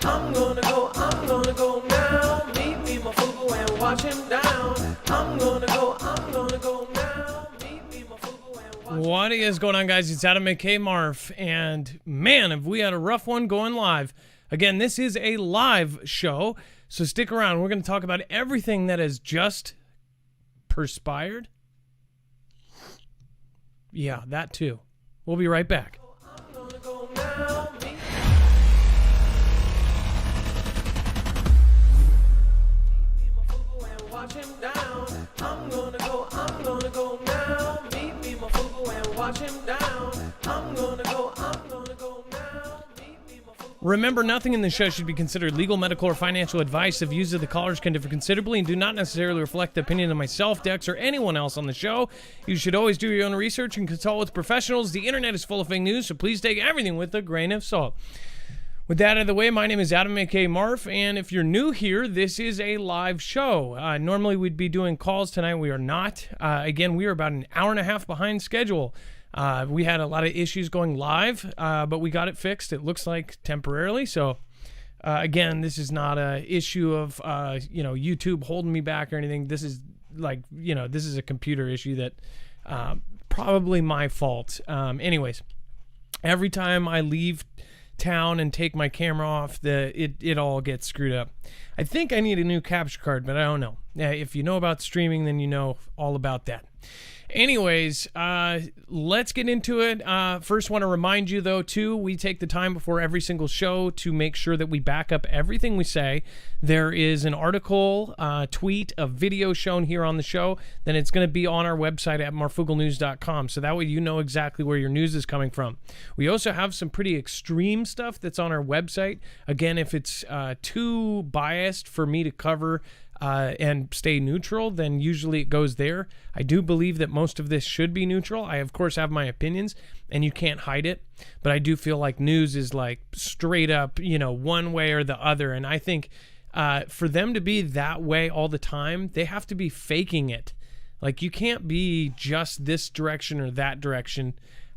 I'm gonna go now. Meet me, Marfoogle, and watch him down. I'm gonna go now. Meet me, Marfoogle, and watch him. What is going on, guys? It's Adam and Marf, and man, have we had a rough one going live. Again, this is a live show, so stick around. We're going to talk about everything that has just perspired. Yeah, that too. We'll be right back. I'm gonna go now. Meet me, Marfoogle, and watch him down. I'm gonna go now. Meet me, Marfoogle, and watch him down. I'm gonna go now. Meet me, Marfoogle. Remember, nothing in this show should be considered legal, medical, or financial advice. The views of the callers can differ considerably and do not necessarily reflect the opinion of myself, Dex, or anyone else on the show. You should always do your own research and consult with professionals. The internet is full of fake news, so please take everything with a grain of salt. With that out of the way, my name is Adam aka Marf, and if you're new here, this is a live show. Normally we'd be doing calls tonight. We are not. Again, we are about an hour and a half behind schedule. We had a lot of issues going live, but we got it fixed. It looks like temporarily. So, again, this is not a issue of, YouTube holding me back or anything. This is this is a computer issue that probably my fault. Anyways, every time I leave town and take my camera off, it all gets screwed up. I think I need a new capture card, but I don't know. If you know about streaming, then you know all about that. Anyways, let's get into it. First, want to remind you, though, too, we take the time before every single show to make sure that we back up everything we say. There is an article, tweet, a video shown here on the show. Then it's going to be on our website at marfooglenews.com. So that way you know exactly where your news is coming from. We also have some pretty extreme stuff that's on our website. Again, if it's too biased for me to cover and stay neutral, then usually it goes there. I do believe that most of this should be neutral. I, of course, have my opinions, and you can't hide it. But I do feel like news is like straight up, one way or the other. And I think for them to be that way all the time, they have to be faking it. Like, you can't be just this direction or that direction.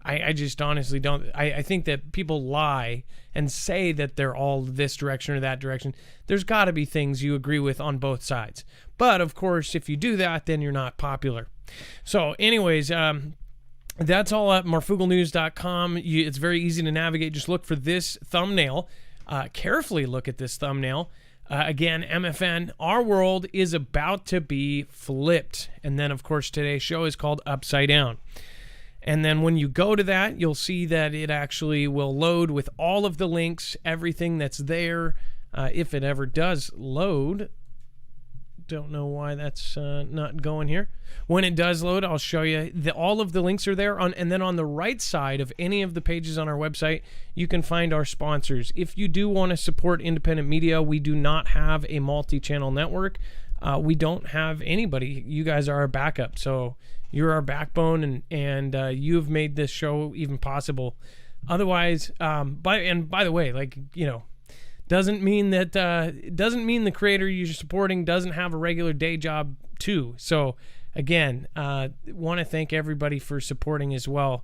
I just honestly don't. I think that people lie and say that they're all this direction or that direction. There's got to be things you agree with on both sides. But, of course, if you do that, then you're not popular. So, anyways, that's all at marfooglenews.com. It's very easy to navigate. Just look for this thumbnail. Carefully look at this thumbnail. Again, MFN, our world is about to be flipped. And then, of course, today's show is called Upside Down. And then when you go to that, you'll see that it actually will load with all of the links, everything that's there, if it ever does load. Don't know why that's not going here. When it does load, I'll show you. All of the links are there. And then on the right side of any of the pages on our website, you can find our sponsors. If you do want to support independent media, we do not have a multi-channel network. We don't have anybody. You guys are our backup. So you're our backbone, and you've made this show even possible. Otherwise, by the way, doesn't mean the creator you're supporting doesn't have a regular day job too. So again, want to thank everybody for supporting as well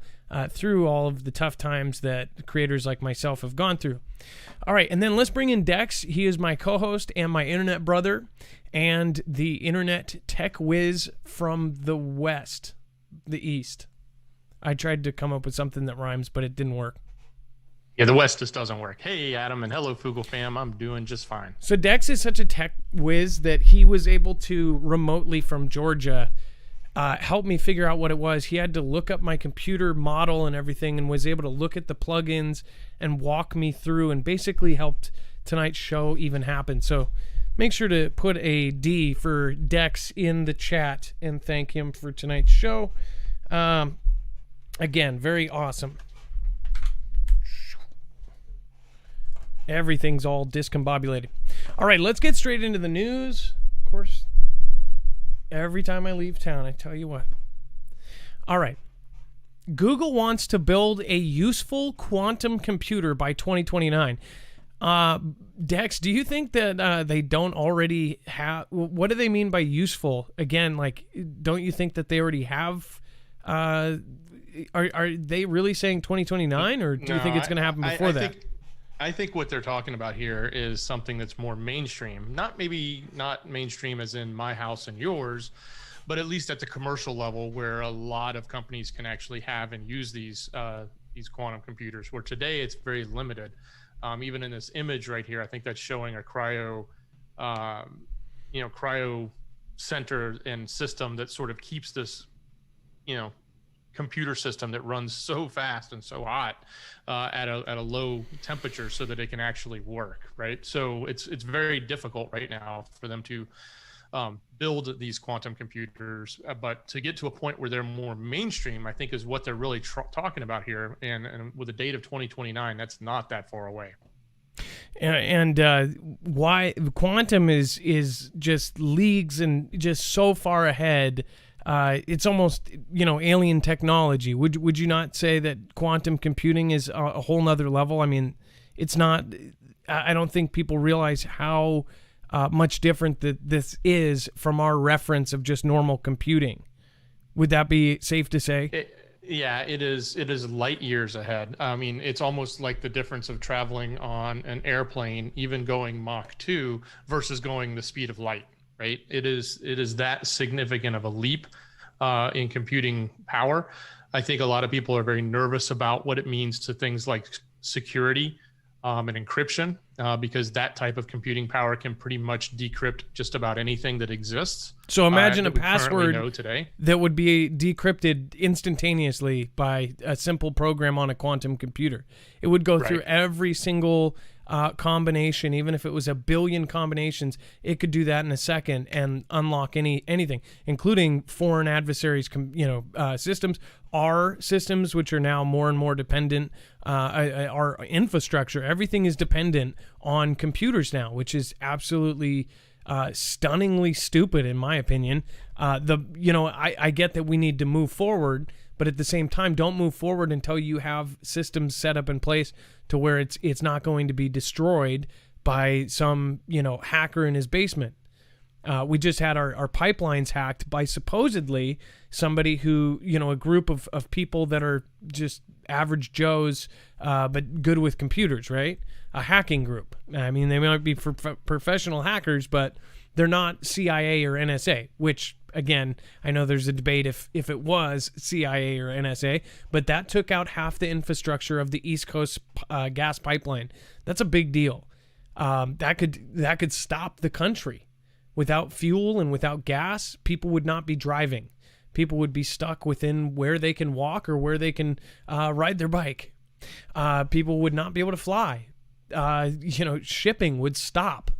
through all of the tough times that creators like myself have gone through. All right, and then let's bring in Dex. He is my co-host and my internet brother, and the internet tech whiz from the east. I tried to come up with something that rhymes, but it didn't work. Yeah, the West just doesn't work. Hey, Adam, and hello, Foogle fam. I'm doing just fine. So Dex is such a tech whiz that he was able to remotely from Georgia help me figure out what it was. He had to look up my computer model and everything and was able to look at the plugins and walk me through and basically helped tonight's show even happen. So make sure to put a D for Dex in the chat and thank him for tonight's show. Again, very awesome. Everything's all discombobulated. All right, let's get straight into the news. Of course, every time I leave town, I tell you what. All right. Google wants to build a useful quantum computer by 2029. Dex, do you think that they don't already have... What do they mean by useful? Again, don't you think that they already have... Are they really saying 2029, or do you think it's going to happen before that? I think what they're talking about here is something that's more mainstream. Not mainstream as in my house and yours, but at least at the commercial level, where a lot of companies can actually have and use these quantum computers. Where today it's very limited. Even in this image right here, I think that's showing a cryo center and system that sort of keeps this, computer system that runs so fast and so hot at a low temperature so that it can actually work, right? So it's very difficult right now for them to build these quantum computers, but to get to a point where they're more mainstream, I think is what they're really talking about here. And with a date of 2029, that's not that far away. And why quantum is just leagues and just so far ahead. It's almost, alien technology. Would you not say that quantum computing is a whole nother level? I mean, it's not. I don't think people realize how much different that this is from our reference of just normal computing. Would that be safe to say? Yeah, it is. It is light years ahead. I mean, it's almost like the difference of traveling on an airplane, even going Mach 2 versus going the speed of light, right? It is that significant of a leap in computing power. I think a lot of people are very nervous about what it means to things like security and encryption, because that type of computing power can pretty much decrypt just about anything that exists. So imagine a that we password know today that would be decrypted instantaneously by a simple program on a quantum computer. It would go through every single combination, even if it was a billion combinations. It could do that in a second and unlock anything, including foreign adversaries, systems. Our systems, which are now more and more dependent, our infrastructure, everything is dependent on computers now, which is absolutely stunningly stupid, in my opinion. I get that we need to move forward, but at the same time, don't move forward until you have systems set up in place to where it's not going to be destroyed by some hacker in his basement. We just had our pipelines hacked by supposedly somebody who, a group of people that are just average Joes, but good with computers, right? A hacking group. I mean, they might be professional hackers, but they're not CIA or NSA, which, again, I know there's a debate if it was CIA or NSA, but that took out half the infrastructure of the East Coast gas pipeline. That's a big deal. That could stop the country. Without fuel and without gas, people would not be driving. People would be stuck within where they can walk or where they can ride their bike. People would not be able to fly. Shipping would stop.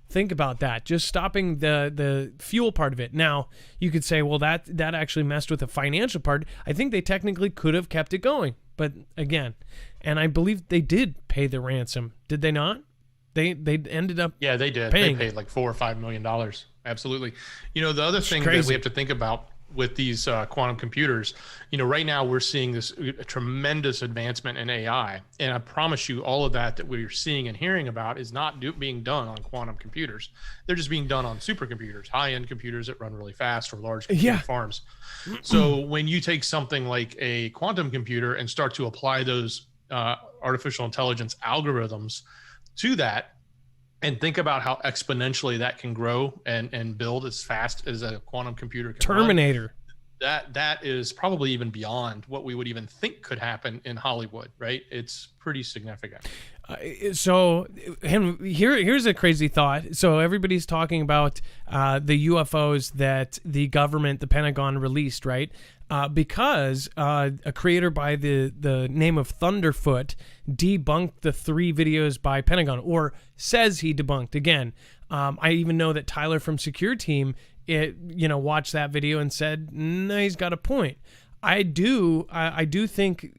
Think about that. Just stopping the fuel part of it. Now, you could say, well, that actually messed with the financial part. I think they technically could have kept it going. But again, and I believe they did pay the ransom. Did they not? They ended up they did. paying. They paid like $4 or $5 million. Absolutely. The other thing that we have to think about with these quantum computers, right now we're seeing this tremendous advancement in AI. And I promise you all of that we're seeing and hearing about is not being done on quantum computers. They're just being done on supercomputers, high-end computers that run really fast for large computing farms. So when you take something like a quantum computer and start to apply those artificial intelligence algorithms to that, and think about how exponentially that can grow and build as fast as a quantum computer can Terminator. run, that is probably even beyond what we would even think could happen in Hollywood, right? It's pretty significant. So here's a crazy thought. So everybody's talking about the UFOs that the government, the Pentagon, released, right? Because a creator by the name of Thunderfoot debunked the 3 videos by Pentagon, or says he debunked. Again, I even know that Tyler from Secure Team, watched that video and said, no, he's got a point. I do think,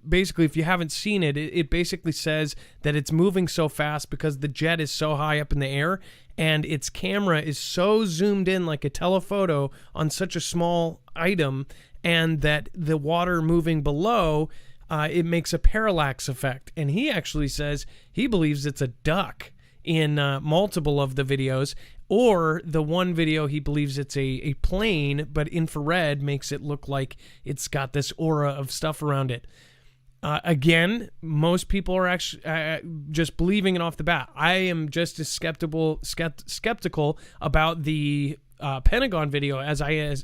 basically, if you haven't seen it, it basically says that it's moving so fast because the jet is so high up in the air and its camera is so zoomed in like a telephoto on such a small item, and that the water moving below, it makes a parallax effect. And he actually says he believes it's a duck in multiple of the videos, or the one video he believes it's a plane, but infrared makes it look like it's got this aura of stuff around it. Again, most people are actually just believing it off the bat. I am just as skeptical about the Pentagon video as I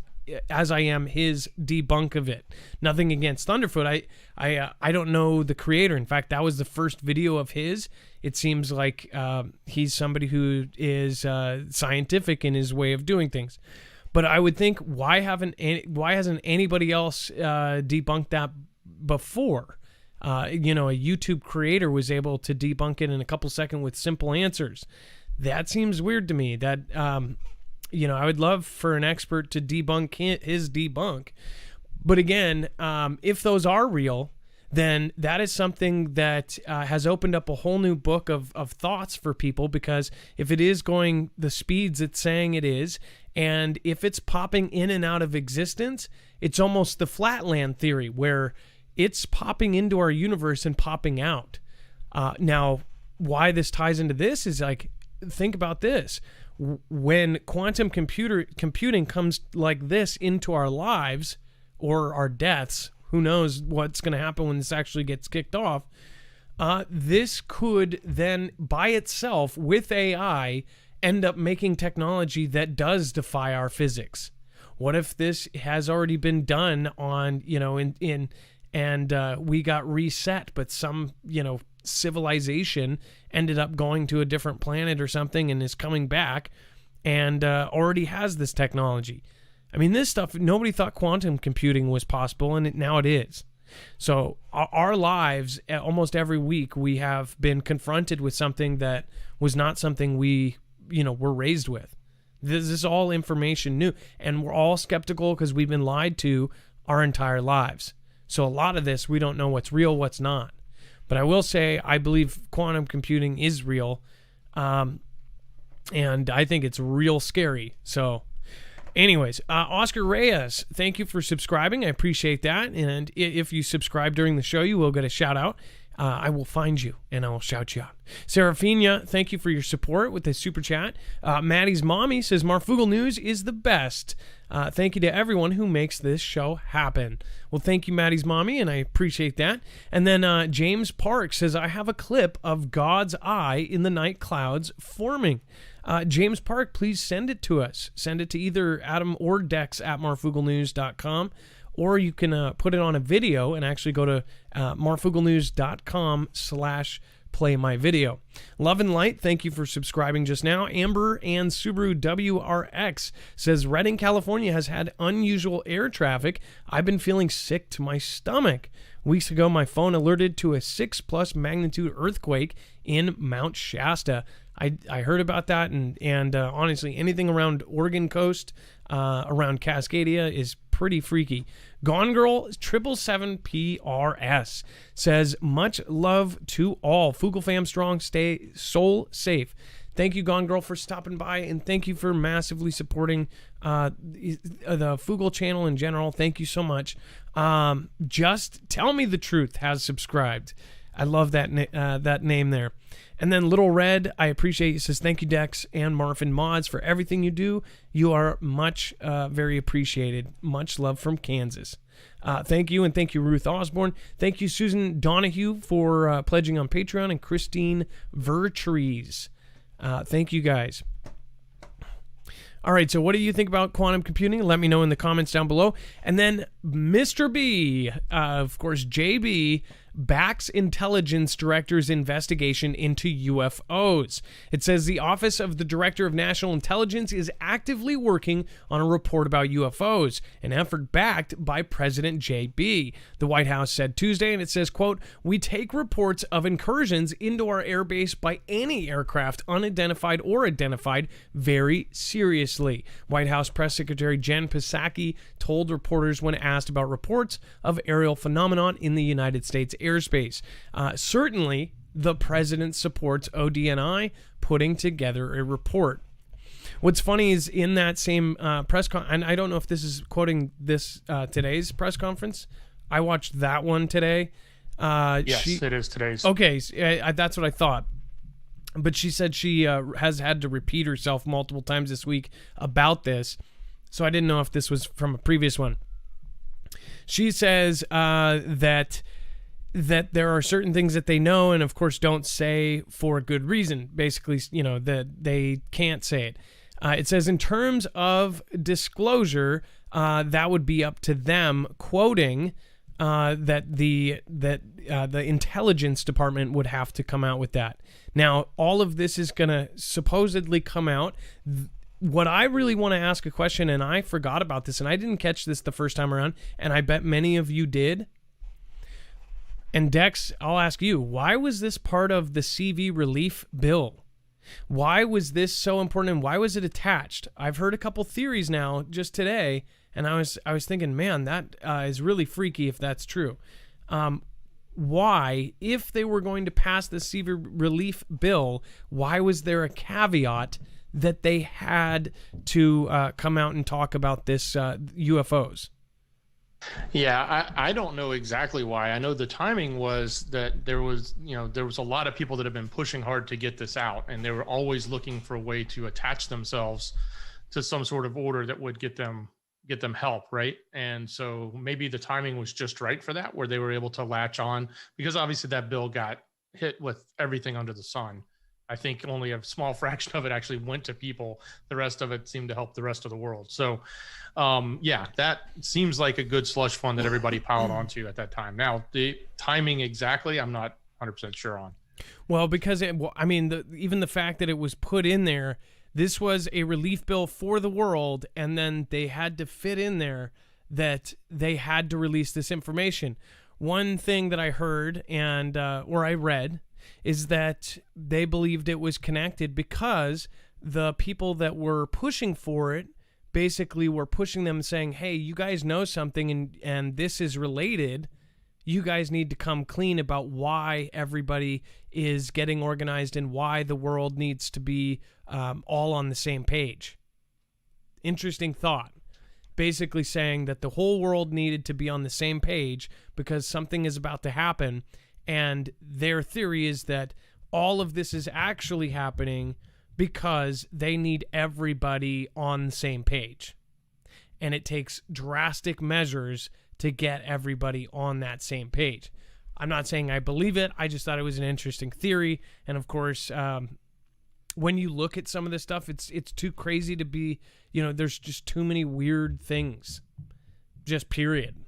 am his debunk of it. Nothing against Thunderfoot. I don't know the creator. In fact, that was the first video of his. It seems like he's somebody who is scientific in his way of doing things. But I would think, why hasn't anybody else debunked that before? A YouTube creator was able to debunk it in a couple seconds with simple answers. That seems weird to me. That I would love for an expert to debunk his debunk. But again, if those are real, then that is something that has opened up a whole new book of thoughts for people, because if it is going the speeds it's saying it is, and if it's popping in and out of existence, it's almost the flatland theory, where it's popping into our universe and popping out. Now, why this ties into this is, like, think about this. When quantum computing comes like this into our lives or our deaths, who knows what's going to happen when this actually gets kicked off, this could then by itself, with AI, end up making technology that does defy our physics. What if this has already been done on, and we got reset, but some, civilization ended up going to a different planet or something and is coming back and already has this technology. I mean, this stuff, nobody thought quantum computing was possible, and now it is. So our lives, almost every week, we have been confronted with something that was not something we, were raised with. This is all information new, and we're all skeptical because we've been lied to our entire lives. So a lot of this, we don't know what's real, what's not. But I will say, I believe quantum computing is real, and I think it's real scary. So anyways, Oscar Reyes, thank you for subscribing. I appreciate that. And if you subscribe during the show, you will get a shout out. I will find you and I will shout you out. Serafina, thank you for your support with the super chat. Maddie's mommy says Marfoogle News is the best. Thank you to everyone who makes this show happen. Well, thank you, Maddie's mommy, and I appreciate that. And then James Park says, I have a clip of God's eye in the night clouds forming. James Park, please send it to us. Send it to either Adam or Dex at marfooglenews.com, or you can put it on a video and actually go to marfooglenews.com/playmyvideo. Love and Light, thank you for subscribing just now. Amber and Subaru WRX says, Redding, California has had unusual air traffic. I've been feeling sick to my stomach. Weeks ago, my phone alerted to a 6+ magnitude earthquake in Mount Shasta. I heard about that, and honestly, anything around Oregon coast, around Cascadia is pretty freaky. Gone Girl 777PRS says, much love to all. Foogle fam strong, stay soul safe. Thank you, Gone Girl, for stopping by, and thank you for massively supporting the Foogle channel in general. Thank you so much. Just Tell Me the Truth has subscribed. I love that that name there. And then Little Red, I appreciate you, says, thank you, Dex and Marfin Mods, for everything you do. You are much, very appreciated. Much love from Kansas. Thank you, and thank you, Ruth Osborne. Thank you, Susan Donahue, for pledging on Patreon, and Christine Vertrees. Thank you, guys. All right, so what do you think about quantum computing? Let me know in the comments down below. And then Mr. B, of course, JB, backs intelligence director's investigation into UFOs. It says the Office of the Director of National Intelligence is actively working on a report about UFOs, an effort backed by President JB, the White House said Tuesday, and it says, quote, we take reports of incursions into our airbase by any aircraft, unidentified or identified, very seriously. White House Press Secretary Jen Psaki told reporters when asked about reports of aerial phenomenon in the United States airspace. Certainly, the president supports ODNI putting together a report. What's funny is in that same press conference, and I don't know if this is quoting this today's press conference. I watched that one today. Yes, it is today's. Okay, that's what I thought. But she said she has had to repeat herself multiple times this week about this, so I didn't know if this was from a previous one. She says that that there are certain things that they know and, of course, don't say for a good reason. Basically, that they can't say it. It says, in terms of disclosure, that would be up to them, quoting that the intelligence department would have to come out with that. Now, all of this is going to supposedly come out. What I really want to ask a question, and I forgot about this, and I didn't catch this the first time around, and I bet many of you did. And Dex, I'll ask you, why was this part of the CV relief bill? Why was this so important, and why was it attached? I've heard a couple theories now just today, and I was thinking, man, that is really freaky if that's true. Why, if they were going to pass the CV relief bill, why was there a caveat that they had to come out and talk about this UFOs? Yeah, I don't know exactly why. I know the timing was that there was a lot of people that have been pushing hard to get this out, and they were always looking for a way to attach themselves to some sort of order that would get them help, right? And so maybe the timing was just right for that, where they were able to latch on, because obviously that bill got hit with everything under the sun. I think only a small fraction of it actually went to people. The rest of it seemed to help the rest of the world. So, yeah, that seems like a good slush fund that everybody piled onto at that time. Now, the timing exactly, I'm not 100% sure on. Well, because even the fact that it was put in there, this was a relief bill for the world, and then they had to fit in there that they had to release this information. One thing that I heard or I read is that they believed it was connected because the people that were pushing for it basically were pushing them, saying, hey, you guys know something and this is related. You guys need to come clean about why everybody is getting organized and why the world needs to be all on the same page. Interesting thought. Basically saying that the whole world needed to be on the same page because something is about to happen. And their theory is that all of this is actually happening because they need everybody on the same page. And it takes drastic measures to get everybody on that same page. I'm not saying I believe it. I just thought it was an interesting theory. And of course, when you look at some of this stuff, it's too crazy to be, there's just too many weird things. Just period.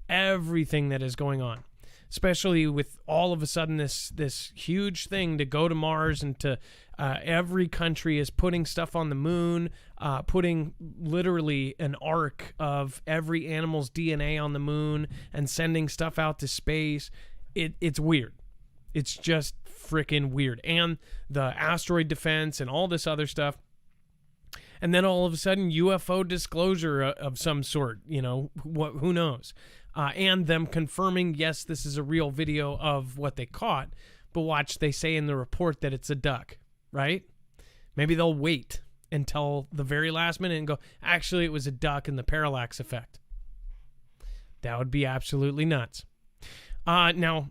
Everything that is going on, especially with all of a sudden this huge thing to go to Mars, and to every country is putting stuff on the moon, putting literally an arc of every animal's DNA on the moon and sending stuff out to space. It's weird. It's just freaking weird. And the asteroid defense and all this other stuff. And then all of a sudden UFO disclosure of some sort, who knows? And them confirming, yes, this is a real video of what they caught, but watch, they say in the report that it's a duck, right? Maybe they'll wait until the very last minute and go, actually, it was a duck and the parallax effect. That would be absolutely nuts. Now,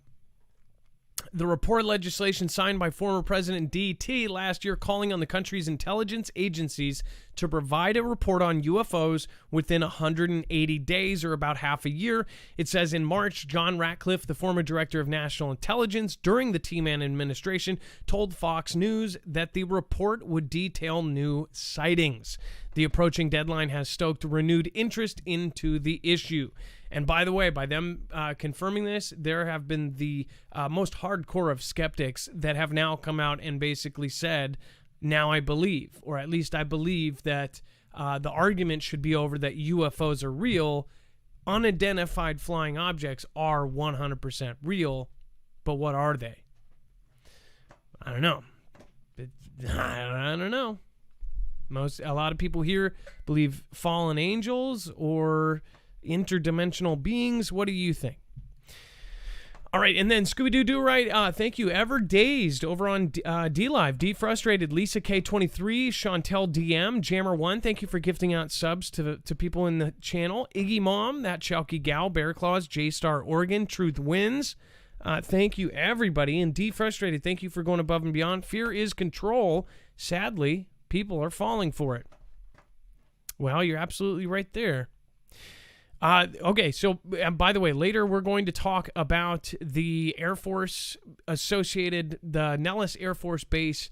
the report legislation signed by former President DT last year calling on the country's intelligence agencies to provide a report on UFOs within 180 days, or about half a year. It says in March, John Ratcliffe, the former director of national intelligence during the T-Man administration, told Fox News that the report would detail new sightings. The approaching deadline has stoked renewed interest into the issue. And by the way, by them confirming this, there have been the most hardcore of skeptics that have now come out and basically said, now I believe, or at least I believe that the argument should be over that UFOs are real. Unidentified flying objects are 100% real, but what are they? I don't know. I don't know. A lot of people here believe fallen angels or interdimensional beings. What do you think? All right, and then Scooby-Doo right. Thank you, Ever Dazed over on D-Live. D-Frustrated, Lisa K23, Chantel DM, Jammer1. Thank you for gifting out subs to people in the channel. Iggy Mom, That Chalky Gal, Bear Claws, J-Star Oregon, Truth Wins. Thank you, everybody. And D-Frustrated, thank you for going above and beyond. Fear is control. Sadly, people are falling for it. Well, you're absolutely right there. Okay, so by the way, later we're going to talk about the Air Force associated, the Nellis Air Force Base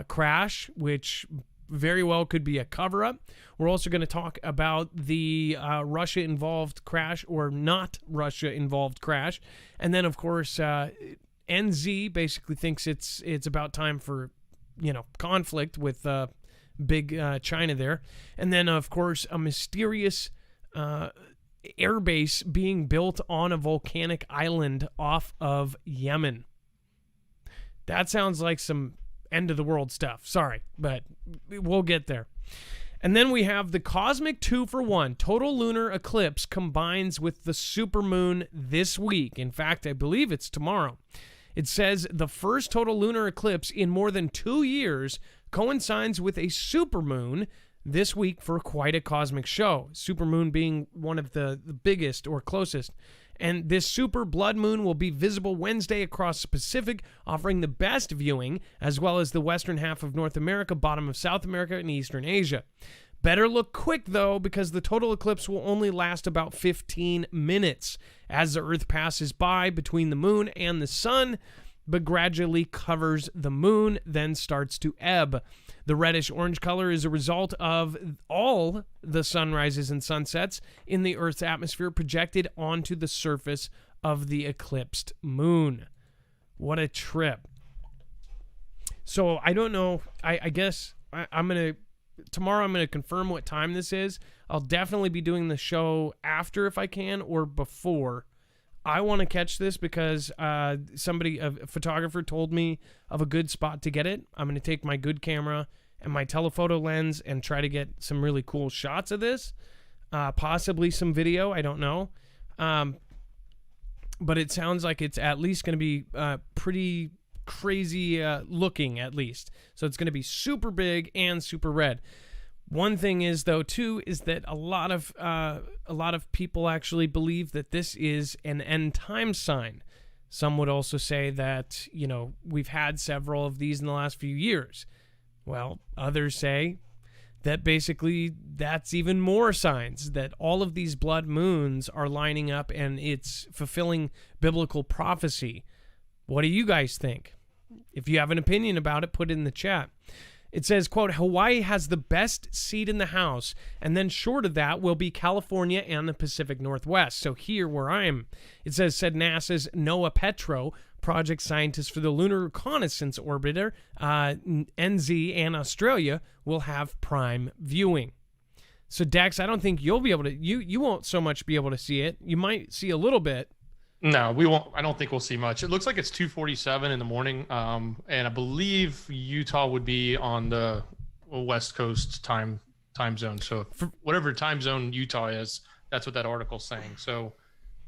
crash, which very well could be a cover-up. We're also going to talk about the Russia-involved crash or not Russia-involved crash. And then, of course, NZ basically thinks it's about time for, conflict with big China there. And then, of course, a mysterious airbase being built on a volcanic island off of Yemen. That sounds like some end of the world stuff. Sorry, but we'll get there. And then we have the cosmic 2-for-1 total lunar eclipse combines with the supermoon this week. In fact, I believe it's tomorrow. It says the first total lunar eclipse in more than 2 years coincides with a supermoon this week for quite a cosmic show. Supermoon being one of the biggest or closest. And this super blood moon will be visible Wednesday across the Pacific, offering the best viewing, as well as the western half of North America, bottom of South America, and eastern Asia. Better look quick, though, because the total eclipse will only last about 15 minutes as the Earth passes by between the moon and the sun, but gradually covers the moon, then starts to ebb. The reddish-orange color is a result of all the sunrises and sunsets in the Earth's atmosphere projected onto the surface of the eclipsed moon. What a trip. So I don't know. I guess tomorrow I'm going to confirm what time this is. I'll definitely be doing the show after if I can or before. I want to catch this because a photographer told me of a good spot to get it. I'm going to take my good camera and my telephoto lens and try to get some really cool shots of this. Possibly some video, I don't know. But it sounds like it's at least going to be pretty crazy looking, at least. So it's going to be super big and super red. One thing is, though, too, is that a lot of people actually believe that this is an end time sign. Some would also say that, we've had several of these in the last few years. Well, others say that basically that's even more signs that all of these blood moons are lining up and it's fulfilling biblical prophecy. What do you guys think? If you have an opinion about it, put it in the chat. It says, quote, Hawaii has the best seat in the House, and then short of that will be California and the Pacific Northwest. So here where I am, it says, said NASA's Noah Petro, project scientist for the Lunar Reconnaissance Orbiter, NZ, and Australia, will have prime viewing. So, Dex, I don't think you'll be able to, you won't so much be able to see it. You might see a little bit. No, we won't. I don't think we'll see much. It looks like it's 2:47 in the morning, and I believe Utah would be on the West Coast time zone. So whatever time zone Utah is, that's what that article's saying. So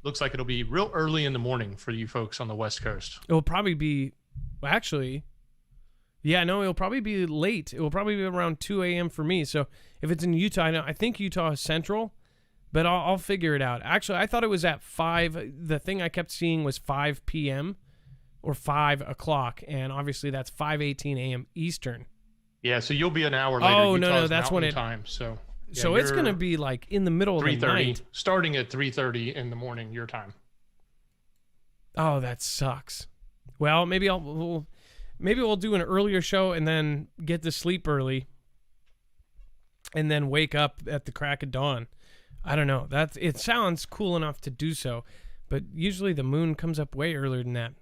looks like it'll be real early in the morning for you folks on the West Coast. It'll probably be, actually, yeah, no, it'll probably be late. It will probably be around 2 a.m. for me. So if it's in Utah, I think Utah is central. But I'll figure it out. Actually, I thought it was at 5. The thing I kept seeing was 5 p.m. or 5 o'clock. And obviously, that's 5:18 a.m. Eastern. Yeah, so you'll be an hour later. Oh, no, that's when time. So it's going to be like in the middle of the night. Starting at 3:30 in the morning, your time. Oh, that sucks. Well, maybe we'll do an earlier show and then get to sleep early. And then wake up at the crack of dawn. I don't know. It sounds cool enough to do so, but usually the moon comes up way earlier than that.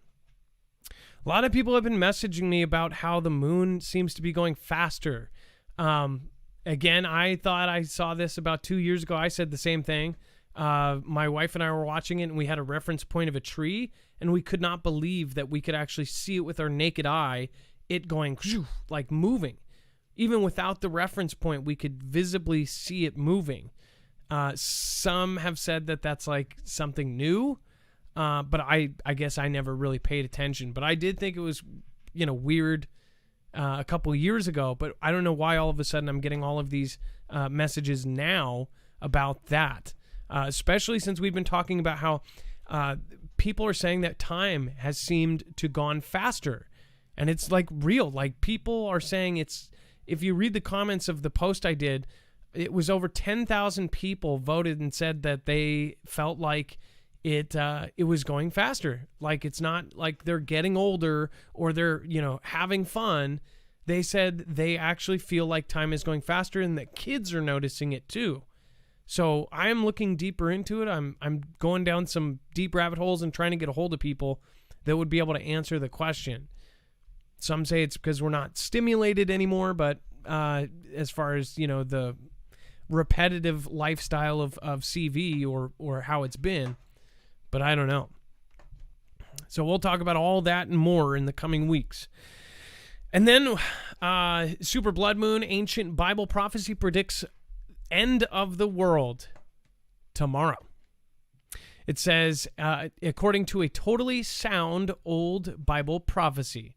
A lot of people have been messaging me about how the moon seems to be going faster. Again, I thought I saw this about 2 years ago. I said the same thing. My wife and I were watching it, and we had a reference point of a tree, and we could not believe that we could actually see it with our naked eye, it going like moving. Even without the reference point, we could visibly see it moving. Some have said that that's like something new, but I guess I never really paid attention. But I did think it was, weird a couple of years ago. But I don't know why all of a sudden I'm getting all of these messages now about that, especially since we've been talking about how people are saying that time has seemed to gone faster. And it's like real. Like people are saying it's, if you read the comments of the post I did, it was over 10,000 people voted and said that they felt like it was going faster. Like it's not like they're getting older or they're, having fun. They said they actually feel like time is going faster and that kids are noticing it too. So I am looking deeper into it. I'm going down some deep rabbit holes and trying to get a hold of people that would be able to answer the question. Some say it's because we're not stimulated anymore, but as far as, the repetitive lifestyle of CV or how it's been, but I don't know. So we'll talk about all that and more in the coming weeks. And then Super Blood Moon, ancient Bible prophecy predicts end of the world tomorrow. It says, according to a totally sound old Bible prophecy.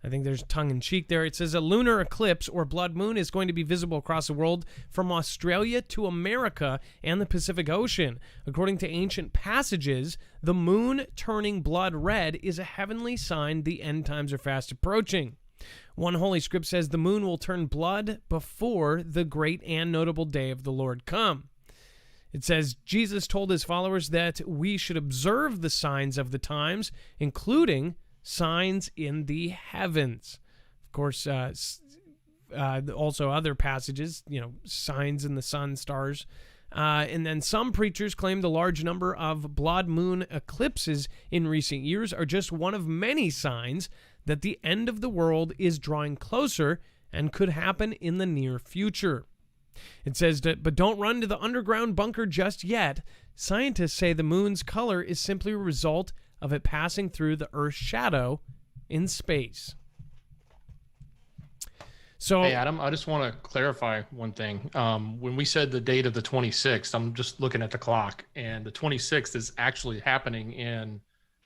I think there's tongue-in-cheek there. It says a lunar eclipse or blood moon is going to be visible across the world from Australia to America and the Pacific Ocean. According to ancient passages, the moon turning blood red is a heavenly sign the end times are fast approaching. One holy script says the moon will turn blood before the great and notable day of the Lord come. It says Jesus told his followers that we should observe the signs of the times, including signs in the heavens. Of course, also other passages, signs in the sun, stars. And then some preachers claim the large number of blood moon eclipses in recent years are just one of many signs that the end of the world is drawing closer and could happen in the near future. It says, but don't run to the underground bunker just yet. Scientists say the moon's color is simply a result of it passing through the Earth's shadow in space. So, hey, Adam, I just want to clarify one thing. When we said the date of the 26th, I'm just looking at the clock, and the 26th is actually happening in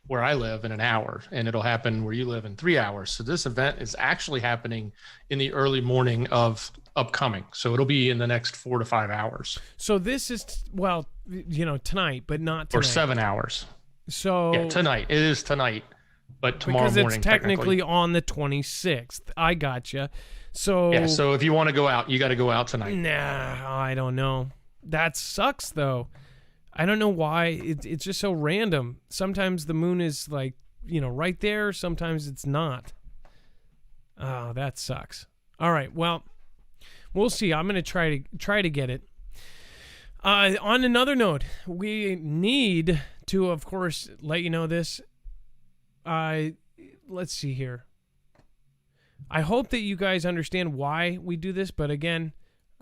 where I live in an hour, and it'll happen where you live in 3 hours. So this event is actually happening in the early morning of upcoming. So it'll be in the next 4 to 5 hours. So this is, tonight, but not tonight. Or 7 hours. So yeah, tonight. It is tonight, but tomorrow morning. Because it's technically on the 26th. I gotcha. So yeah. So if you want to go out, you got to go out tonight. Nah, I don't know. That sucks though. I don't know why. It's just so random. Sometimes the moon is like, right there. Sometimes it's not. Oh, that sucks. All right. Well, we'll see. I'm gonna try to get it. On another note, we need to, of course, let you know this. Let's see here. I hope that you guys understand why we do this, but again,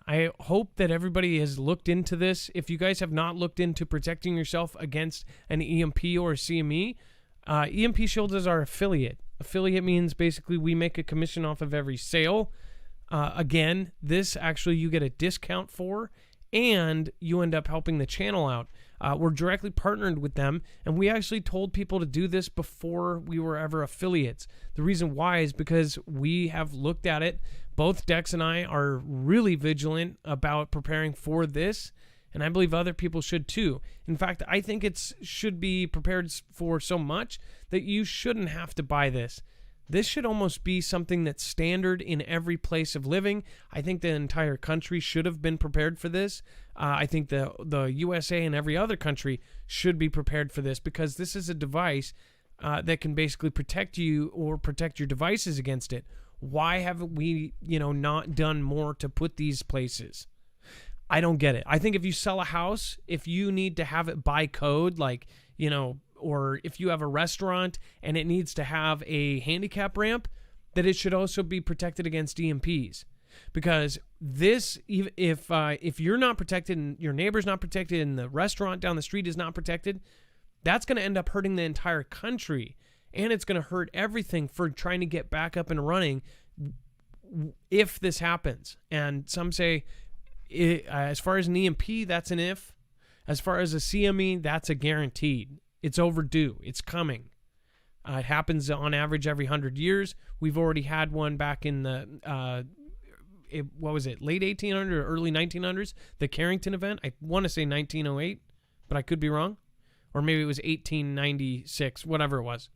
I hope that everybody has looked into this. If you guys have not looked into protecting yourself against an EMP or a CME, EMP Shield is our affiliate. Affiliate means basically we make a commission off of every sale. Again, this actually you get a discount for, and you end up helping the channel out. We're directly partnered with them, and we actually told people to do this before we were ever affiliates. The reason why is because we have looked at it. Both Dex and I are really vigilant about preparing for this, and I believe other people should too. In fact, I think it should be prepared for so much that you shouldn't have to buy this. This should almost be something that's standard in every place of living. I think the entire country should have been prepared for this. I think the USA and every other country should be prepared for this, because this is a device that can basically protect you or protect your devices against it. Why haven't we, not done more to put these places? I don't get it. I think if you sell a house, if you need to have it by code, like, or if you have a restaurant and it needs to have a handicap ramp, that it should also be protected against EMPs. Because this, if you're not protected and your neighbor's not protected and the restaurant down the street is not protected, that's going to end up hurting the entire country. And it's going to hurt everything for trying to get back up and running if this happens. And some say, as far as an EMP, that's an if. As far as a CME, that's a guaranteed. It's overdue. It's coming. It happens on average every 100 years. We've already had one back in the, late 1800s or early 1900s? The Carrington event. I want to say 1908, but I could be wrong. Or maybe it was 1896, whatever it was.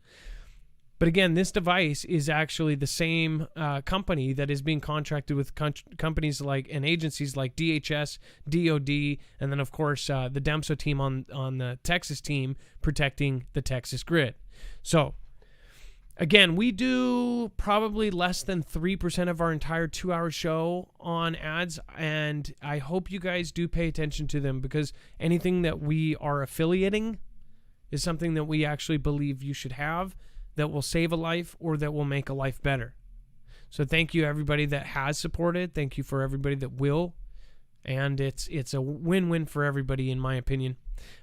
But again, this device is actually the same company that is being contracted with companies like and agencies like DHS, DOD, and then of course the DEMSO team on the Texas team protecting the Texas grid. So again, we do probably less than 3% of our entire 2-hour show on ads, and I hope you guys do pay attention to them, because anything that we are affiliating is something that we actually believe you should have, that will save a life or that will make a life better. So thank you everybody that has supported. Thank you for everybody that will. And it's a win-win for everybody, in my opinion.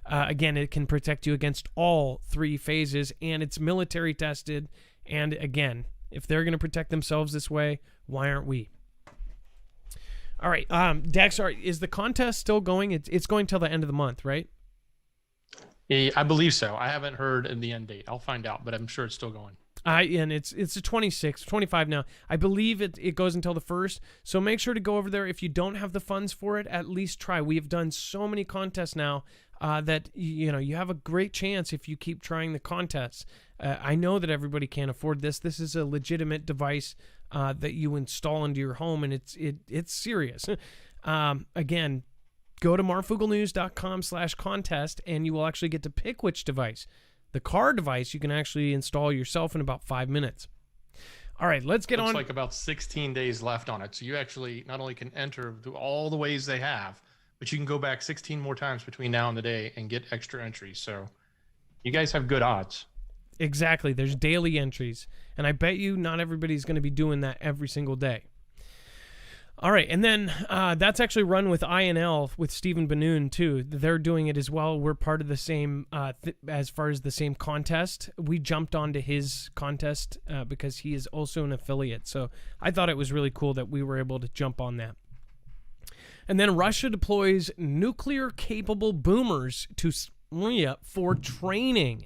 Again, it can protect you against all 3 phases, and it's military tested. And again, if they're going to protect themselves this way, why aren't we? All right, Dex, is the contest still going? It's going till the end of the month, right? I believe so. I haven't heard the end date. I'll find out, but I'm sure it's still going. And it's the 26th, 25 now. I believe it goes until the 1st. So make sure to go over there. If you don't have the funds for it, at least try. We have done so many contests now that you have a great chance if you keep trying the contests. I know that everybody can't afford this. This is a legitimate device that you install into your home, and it's serious. Again, go to marfooglenews.com/contest, and you will actually get to pick which device. The car device you can actually install yourself in about 5 minutes. All right, let's get on. Looks like about 16 days left on it. So you actually not only can enter through all the ways they have, but you can go back 16 more times between now and the day and get extra entries. So you guys have good odds. Exactly. There's daily entries. And I bet you not everybody's going to be doing that every single day. All right, and then that's actually run with INL with Stephen Benoon too. They're doing it as well. We're part of the same, as far as the same contest. We jumped onto his contest because he is also an affiliate. So I thought it was really cool that we were able to jump on that. And then Russia deploys nuclear-capable boomers to Syria for training.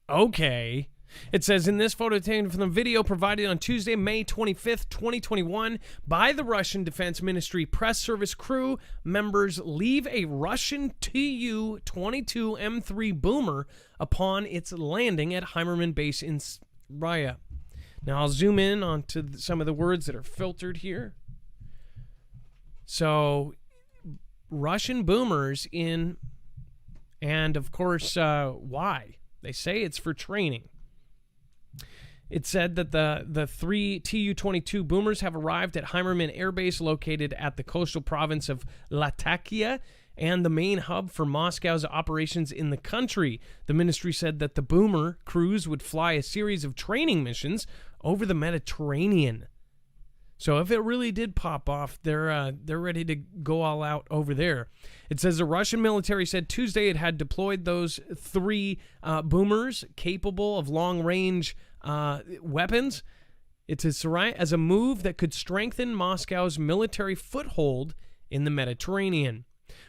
Okay. It says, in this photo taken from the video provided on Tuesday, May 25th, 2021, by the Russian Defense Ministry press service, crew members leave a Russian Tu-22 M3 boomer upon its landing at Heimermann Base in Syria. Now, I'll zoom in onto some of the words that are filtered here. So, Russian boomers in, and of course, why? They say it's for training. It said that the 3 Tu-22 boomers have arrived at Heimermann Air Base, located at the coastal province of Latakia and the main hub for Moscow's operations in the country. The ministry said that the boomer crews would fly a series of training missions over the Mediterranean. So if it really did pop off, they're ready to go all out over there. It says the Russian military said Tuesday it had deployed those 3 boomers capable of long-range weapons. It's as a move that could strengthen Moscow's military foothold in the Mediterranean.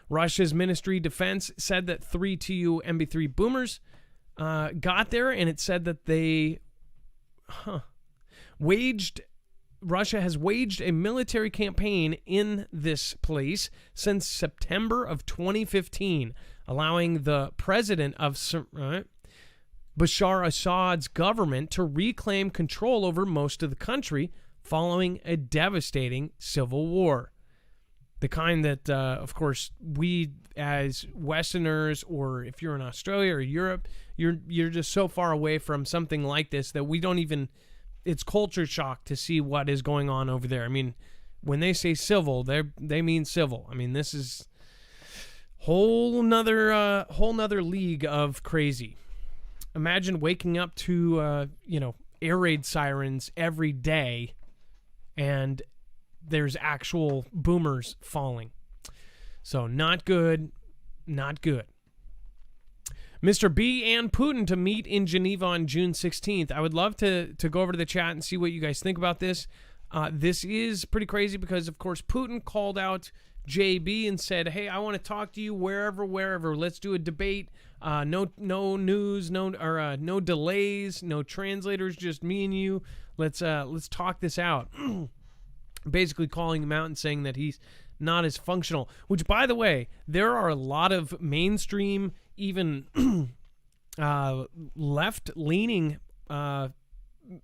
Russia's Ministry of Defense said that 3 Tu MB3 boomers got there, and it said that they Russia has waged a military campaign in this place since September of 2015, allowing the president of Bashar Assad's government to reclaim control over most of the country following a devastating civil war. The kind that, of course, we as Westerners, or if you're in Australia or Europe, you're just so far away from something like this that we don't even... It's culture shock to see what is going on over there. I mean, when they say civil, they mean civil. I mean, this is whole nother league of crazy. Imagine waking up to air raid sirens every day, and there's actual boomers falling. So not good, not good. Mr. B and Putin to meet in Geneva on June 16th. I would love to go over to the chat and see what you guys think about this. This is pretty crazy because, of course, Putin called out JB and said, hey, I want to talk to you wherever. Let's do a debate. No news, no delays, no translators, just me and you. Let's talk this out. Basically calling him out and saying that he's not as functional, which, by the way, there are a lot of mainstream, even left-leaning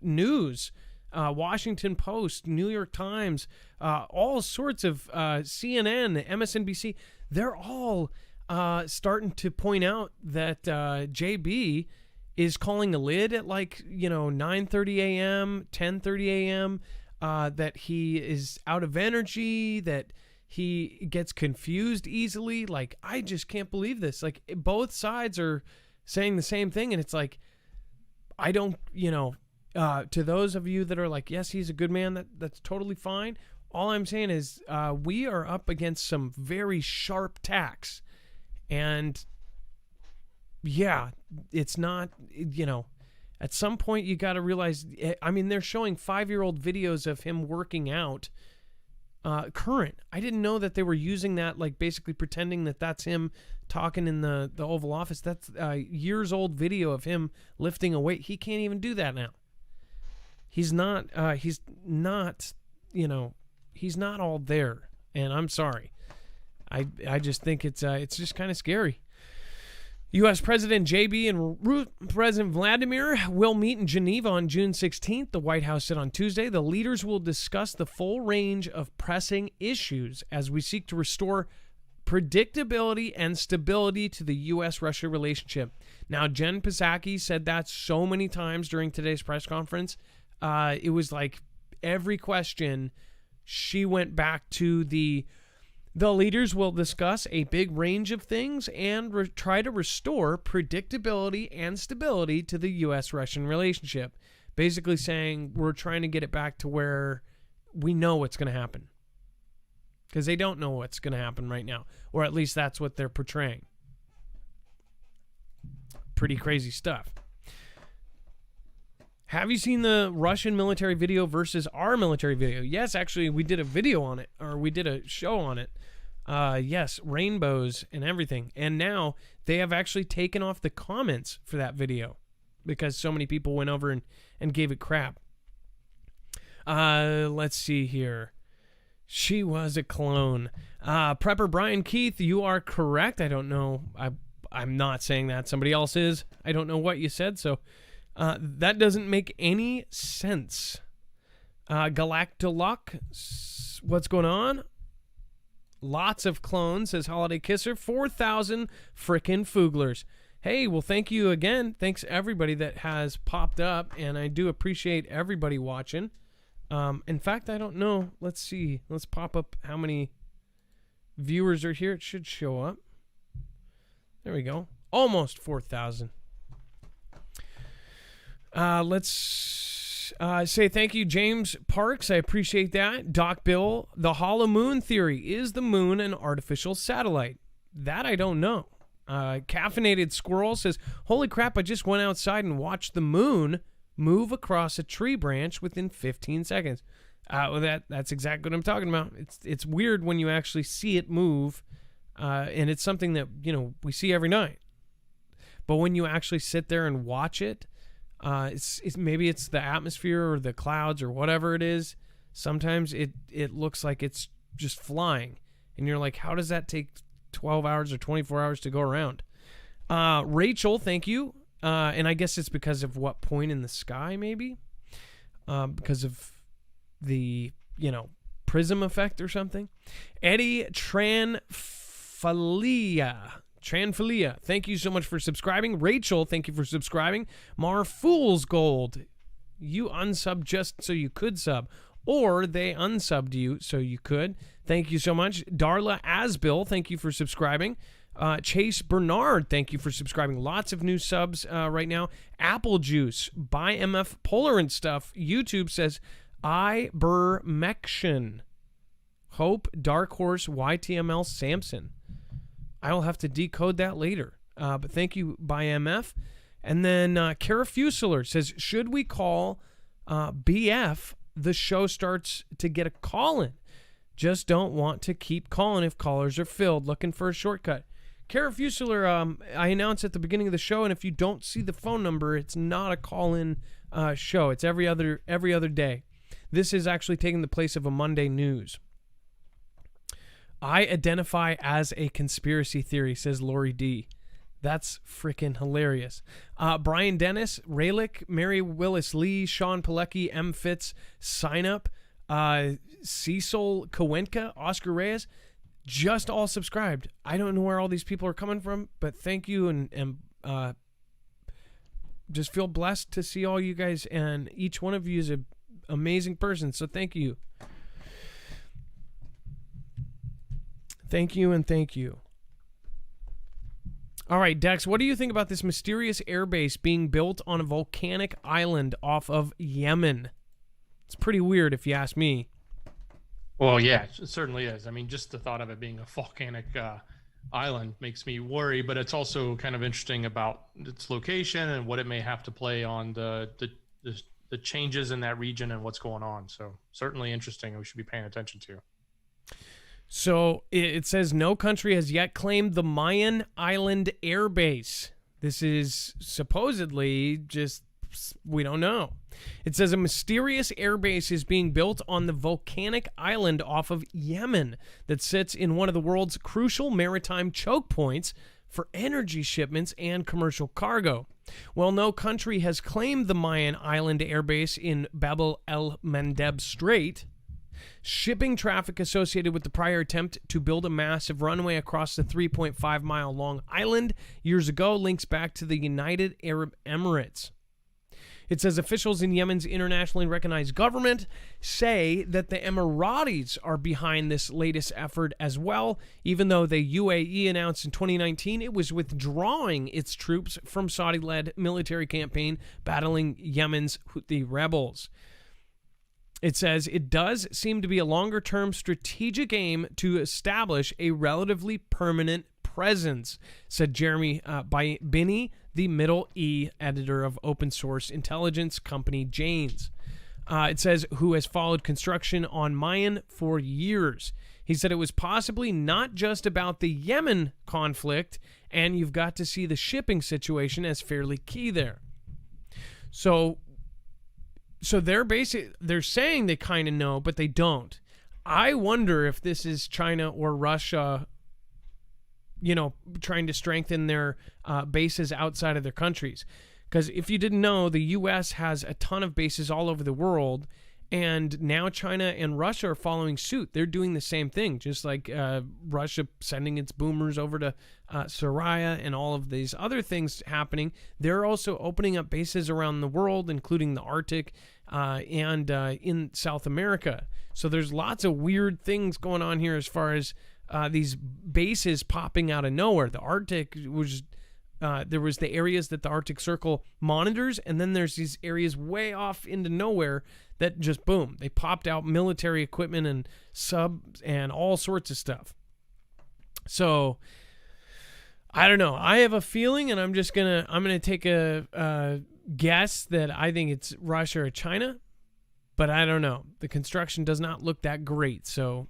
news, Washington Post, New York Times, all sorts of CNN, MSNBC, they're all starting to point out that JB is calling a lid at 9:30 a.m., 10:30 a.m., that he is out of energy, that he gets confused easily. I just can't believe this. Both sides are saying the same thing, and it's I don't, to those of you that are yes, he's a good man, that's totally fine. All I'm saying is we are up against some very sharp tacks, and yeah, it's not, at some point you got to realize, they're showing 5-year-old videos of him working out current. I didn't know that they were using that, basically pretending that that's him talking in the Oval Office. That's a years old video of him lifting a weight. He can't even do that now. He's not all there, and I'm sorry. I just think it's just kind of scary. U.S. President JB and President Vladimir will meet in Geneva on June 16th. The White House said on Tuesday the leaders will discuss the full range of pressing issues as we seek to restore predictability and stability to the U.S.-Russia relationship. Now, Jen Psaki said that so many times during today's press conference. It was every question, she went back to the leaders will discuss a big range of things and try to restore predictability and stability to the U.S.-Russian relationship. Basically saying we're trying to get it back to where we know what's going to happen. Because they don't know what's going to happen right now. Or at least that's what they're portraying. Pretty crazy stuff. Have you seen the Russian military video versus our military video? Yes, actually, we did a video on it, or we did a show on it. Yes, rainbows and everything. And now they have actually taken off the comments for that video because so many people went over and gave it crap. Let's see here. She was a clone. Prepper Brian Keith, you are correct. I don't know. I'm not saying that. Somebody else is. I don't know what you said, so... that doesn't make any sense. Galactalock, what's going on? Lots of clones, says Holiday Kisser. 4,000 frickin' Fooglers. Hey, well, thank you again. Thanks everybody that has popped up, and I do appreciate everybody watching. In fact, I don't know. Let's see. Let's pop up how many viewers are here. It should show up. There we go. Almost 4,000. Let's say thank you, James Parks. I appreciate that. Doc Bill, the hollow moon theory. Is the moon an artificial satellite? That I don't know. Caffeinated Squirrel says, holy crap, I just went outside and watched the moon move across a tree branch within 15 seconds. Well, that's exactly what I'm talking about. It's weird when you actually see it move, and it's something that, we see every night. But when you actually sit there and watch it, it's maybe it's the atmosphere or the clouds or whatever it is. Sometimes it looks like it's just flying, and you're like, how does that take 12 hours or 24 hours to go around? Rachel, thank you. And I guess it's because of what point in the sky, maybe, because of the prism effect or something. Eddie Tranfilia, thank you so much for subscribing. Rachel, thank you for subscribing. Marfoogle Gold, you unsubbed just so you could sub, or they unsubbed you so you could. Thank you so much. Darla Asbill, thank you for subscribing. Chase Bernard, thank you for subscribing. Lots of new subs right now. Apple Juice, buy MF Polar and stuff. YouTube says Ibermection. Hope, Dark Horse, YTML, Samson. I will have to decode that later. But thank you, by MF. And then Kara Fusler says, should we call BF? The show starts to get a call in. Just don't want to keep calling if callers are filled. Looking for a shortcut. Kara Fusler, I announced at the beginning of the show, and if you don't see the phone number, it's not a call-in show. It's every other day. This is actually taking the place of a Monday news. I identify as a conspiracy theory, says Lori D. That's freaking hilarious. Brian Dennis, Raylick, Mary Willis Lee, Sean Pilecki, M. Fitz, Sign Up, Cecil Kowenka, Oscar Reyes, just all subscribed. I don't know where all these people are coming from, but thank you, and just feel blessed to see all you guys, and each one of you is an amazing person, so thank you. Thank you and thank you. All right, Dex, what do you think about this mysterious airbase being built on a volcanic island off of Yemen? It's pretty weird if you ask me. Well, yeah, it certainly is. I mean, just the thought of it being a volcanic island makes me worry, but it's also kind of interesting about its location and what it may have to play on the changes in that region and what's going on. So certainly interesting, and we should be paying attention to. So it says no country has yet claimed the Mayan Island Air Base. This is supposedly just, we don't know. It says a mysterious air base is being built on the volcanic island off of Yemen that sits in one of the world's crucial maritime choke points for energy shipments and commercial cargo. While no country has claimed the Mayan Island Air Base in Bab el-Mandeb Strait, shipping traffic associated with the prior attempt to build a massive runway across the 3.5-mile long island years ago links back to the United Arab Emirates. It says officials in Yemen's internationally recognized government say that the Emiratis are behind this latest effort as well, even though the UAE announced in 2019 it was withdrawing its troops from Saudi-led military campaign battling Yemen's Houthi rebels. It says it does seem to be a longer-term strategic aim to establish a relatively permanent presence, said Jeremy Binney, the Middle E editor of open source intelligence company Janes. It says, who has followed construction on Mayan for years. He said it was possibly not just about the Yemen conflict, and you've got to see the shipping situation as fairly key there. So they're saying they kind of know, but they don't. I wonder if this is China or Russia, trying to strengthen their bases outside of their countries. Because if you didn't know, the U.S. has a ton of bases all over the world, and now China and Russia are following suit. They're doing the same thing, just like Russia sending its boomers over to Syria and all of these other things happening. They're also opening up bases around the world, including the Arctic and in South America. So there's lots of weird things going on here as far as these bases popping out of nowhere. The Arctic was... there was the areas that the Arctic Circle monitors, and then there's these areas way off into nowhere that just, boom, they popped out military equipment and subs and all sorts of stuff. So, I don't know. I have a feeling, and I'm gonna take a guess that I think it's Russia or China, but I don't know. The construction does not look that great, so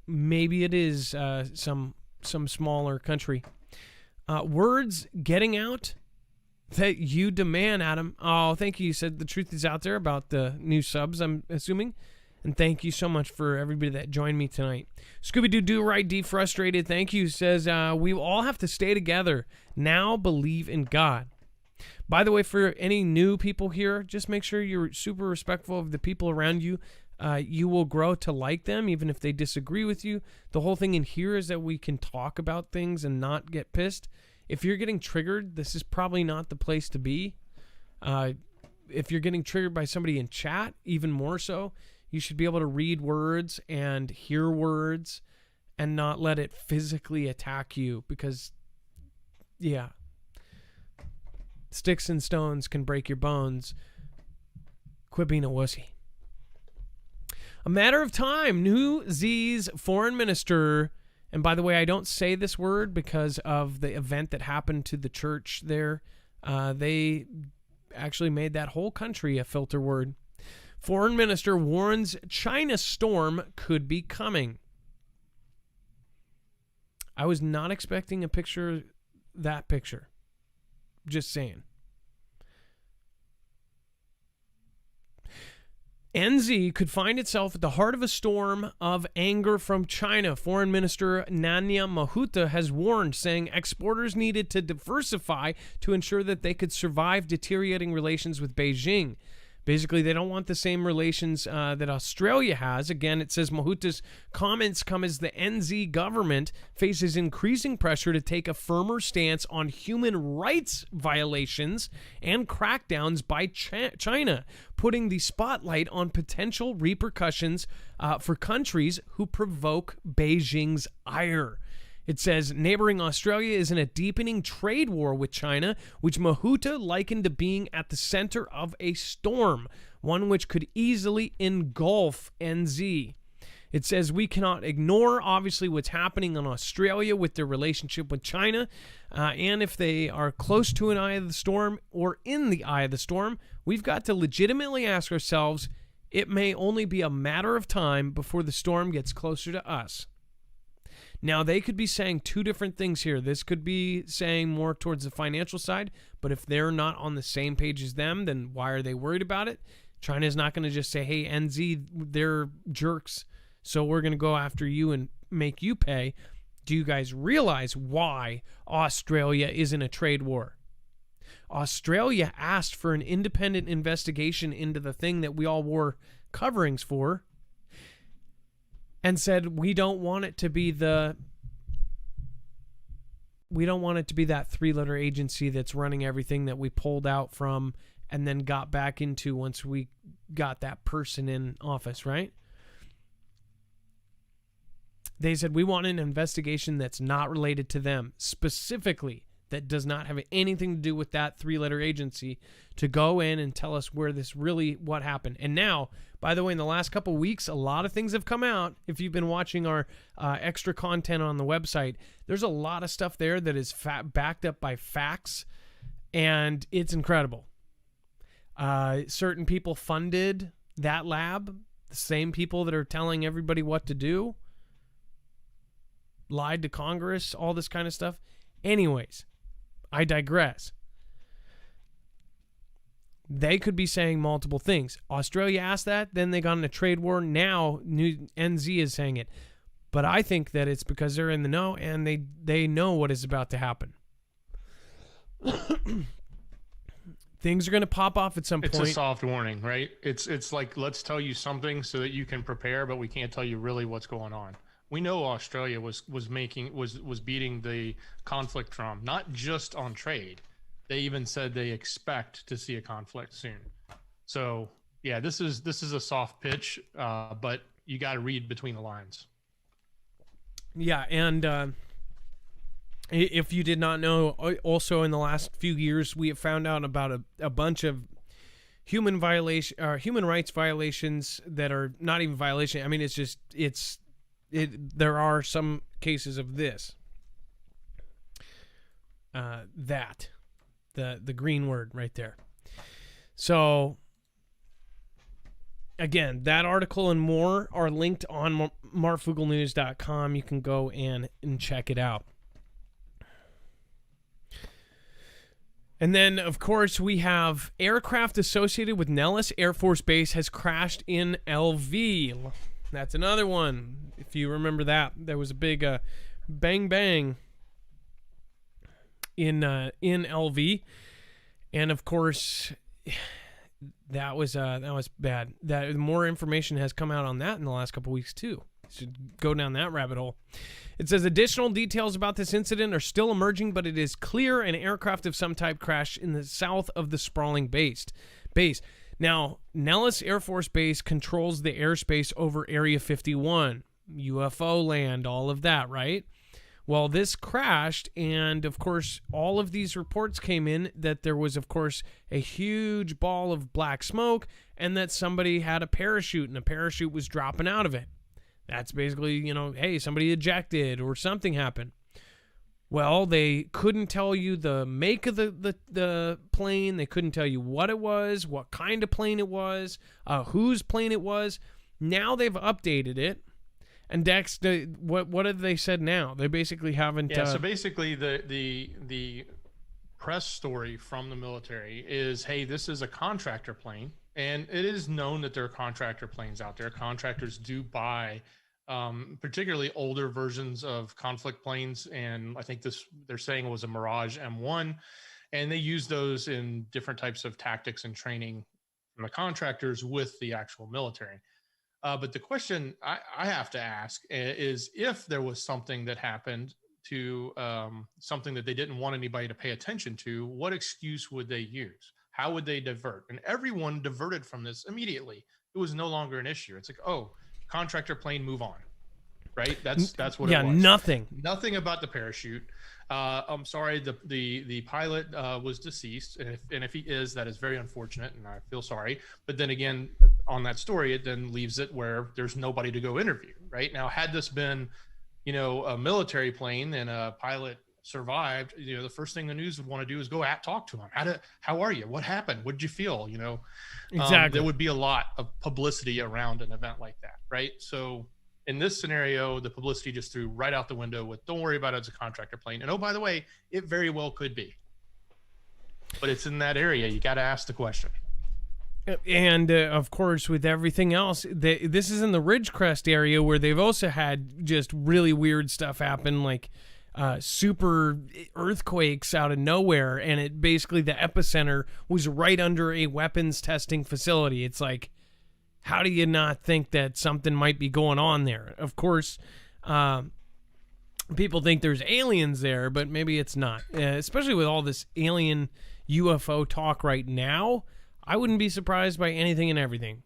maybe it is some smaller country. Words getting out that you demand, Adam. Oh, thank you. You said the truth is out there about the new subs, I'm assuming. And thank you so much for everybody that joined me tonight. Scooby-Doo-Do-Right Defrustrated, thank you. Says, we all have to stay together. Now believe in God. By the way, for any new people here, just make sure you're super respectful of the people around you. You will grow to like them, even if they disagree with you. The whole thing in here is that we can talk about things and not get pissed. If you're getting triggered, this is probably not the place to be. If you're getting triggered by somebody in chat, even more so, you should be able to read words and hear words and not let it physically attack you because, yeah, sticks and stones can break your bones. Quit being a wussy. A matter of time, New Z's foreign minister, and by the way, I don't say this word because of the event that happened to the church there. They actually made that whole country a filter word. Foreign minister warns China storm could be coming. I was not expecting that picture. Just saying. NZ could find itself at the heart of a storm of anger from China. Foreign Minister Nanya Mahuta has warned, saying exporters needed to diversify to ensure that they could survive deteriorating relations with Beijing. Basically, they don't want the same relations that Australia has. Again, it says Mahuta's comments come as the NZ government faces increasing pressure to take a firmer stance on human rights violations and crackdowns by China, putting the spotlight on potential repercussions for countries who provoke Beijing's ire. It says neighboring Australia is in a deepening trade war with China, which Mahuta likened to being at the center of a storm, one which could easily engulf NZ. It says we cannot ignore, obviously, what's happening in Australia with their relationship with China, and if they are close to an eye of the storm or in the eye of the storm, we've got to legitimately ask ourselves, it may only be a matter of time before the storm gets closer to us. Now, they could be saying two different things here. This could be saying more towards the financial side, but if they're not on the same page as them, then why are they worried about it? China's not going to just say, hey, NZ, they're jerks, so we're going to go after you and make you pay. Do you guys realize why Australia is in a trade war? Australia asked for an independent investigation into the thing that we all wore coverings for, and said we don't want it to be that three-letter agency that's running everything that we pulled out from and then got back into once we got that person in office, right? They said we want an investigation that's not related to them, specifically that does not have anything to do with that three-letter agency, to go in and tell us what happened. And now, by the way, in the last couple of weeks, a lot of things have come out. If you've been watching our extra content on the website, there's a lot of stuff there that is backed up by facts, and it's incredible. Certain people funded that lab, the same people that are telling everybody what to do, lied to Congress, all this kind of stuff. Anyways, I digress. They could be saying multiple things. Australia asked that, then they got in a trade war. Now, NZ is saying it. But I think that it's because they're in the know and they know what is about to happen. Things are going to pop off at some point. It's a soft warning, right? It's like, let's tell you something so that you can prepare, but we can't tell you really what's going on. We know Australia was beating the conflict drum, not just on trade. They even said they expect to see a conflict soon. So yeah, this is a soft pitch, but you got to read between the lines. Yeah, and if you did not know, also in the last few years, we have found out about a bunch of human rights violations that are not even violation. I mean, there are some cases of this. The green word right there. So again, that article and more are linked on marfooglenews.com. You can go and check it out. And then, of course, we have aircraft associated with Nellis Air Force Base has crashed in LV. That's another one. If you remember that, there was a big bang bang in LV, and of course, that was bad. That more information has come out on that in the last couple weeks too. Should go down that rabbit hole. It says additional details about this incident are still emerging, but it is clear an aircraft of some type crashed in the south of the sprawling base. Now, Nellis Air Force Base controls the airspace over Area 51, UFO land, all of that, right? Well, this crashed, and of course, all of these reports came in that there was, of course, a huge ball of black smoke, and that somebody had a parachute, and a parachute was dropping out of it. That's basically, hey, somebody ejected or something happened. Well, they couldn't tell you the make of the plane. They couldn't tell you what it was, what kind of plane it was, whose plane it was. Now they've updated it. And Dex, what have they said now? They basically haven't. Yeah. So basically, the press story from the military is, hey, this is a contractor plane. And it is known that there are contractor planes out there. Contractors do buy particularly older versions of conflict planes. And I think they're saying it was a Mirage M1. And they use those in different types of tactics and training from the contractors with the actual military. But the question I have to ask is, if there was something that happened to something that they didn't want anybody to pay attention to, what excuse would they use? How would they divert? And everyone diverted from this immediately. It was no longer an issue. It's like, oh, contractor plane, move on. Right? That's what it was. Yeah, nothing about the parachute. I'm sorry, the pilot was deceased, and if he is, that is very unfortunate, and I feel sorry. But then again, on that story, it then leaves it where there's nobody to go interview. Right now, had this been, a military plane and a pilot survived, the first thing the news would want to do is go talk to him. How are you? What happened? What did you feel? Exactly. There would be a lot of publicity around an event like that, right? So in this scenario, the publicity just threw right out the window with, don't worry about it, it's a contractor plane. And oh, by the way, it very well could be. But it's in that area. You got to ask the question. And of course, with everything else, this is in the Ridgecrest area where they've also had just really weird stuff happen, like super earthquakes out of nowhere. And it basically, the epicenter was right under a weapons testing facility. It's like, how do you not think that something might be going on there? Of course, people think there's aliens there, but maybe it's not. Especially with all this alien UFO talk right now, I wouldn't be surprised by anything and everything.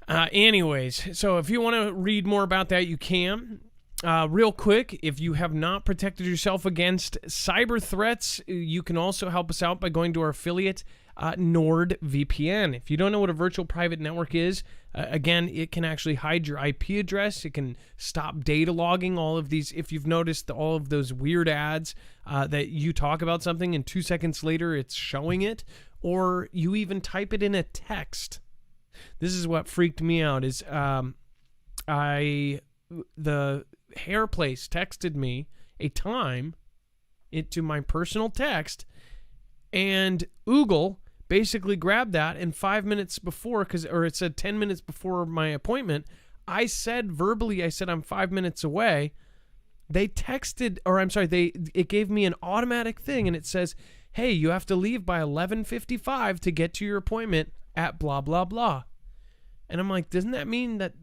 Anyways, so if you want to read more about that, you can. Real quick, if you have not protected yourself against cyber threats, you can also help us out by going to our affiliate, NordVPN. If you don't know what a virtual private network is, again, it can actually hide your IP address. It can stop data logging. All of these, if you've noticed all of those weird ads that you talk about something and 2 seconds later it's showing it, or you even type it in a text. This is what freaked me out is the hair place texted me a time into my personal text, and Oogle basically grabbed that, and 5 minutes before, or it said 10 minutes before my appointment, I said verbally, I'm 5 minutes away. They texted, it gave me an automatic thing, and it says, hey, you have to leave by 11:55 to get to your appointment at blah, blah, blah. And I'm like, doesn't that mean that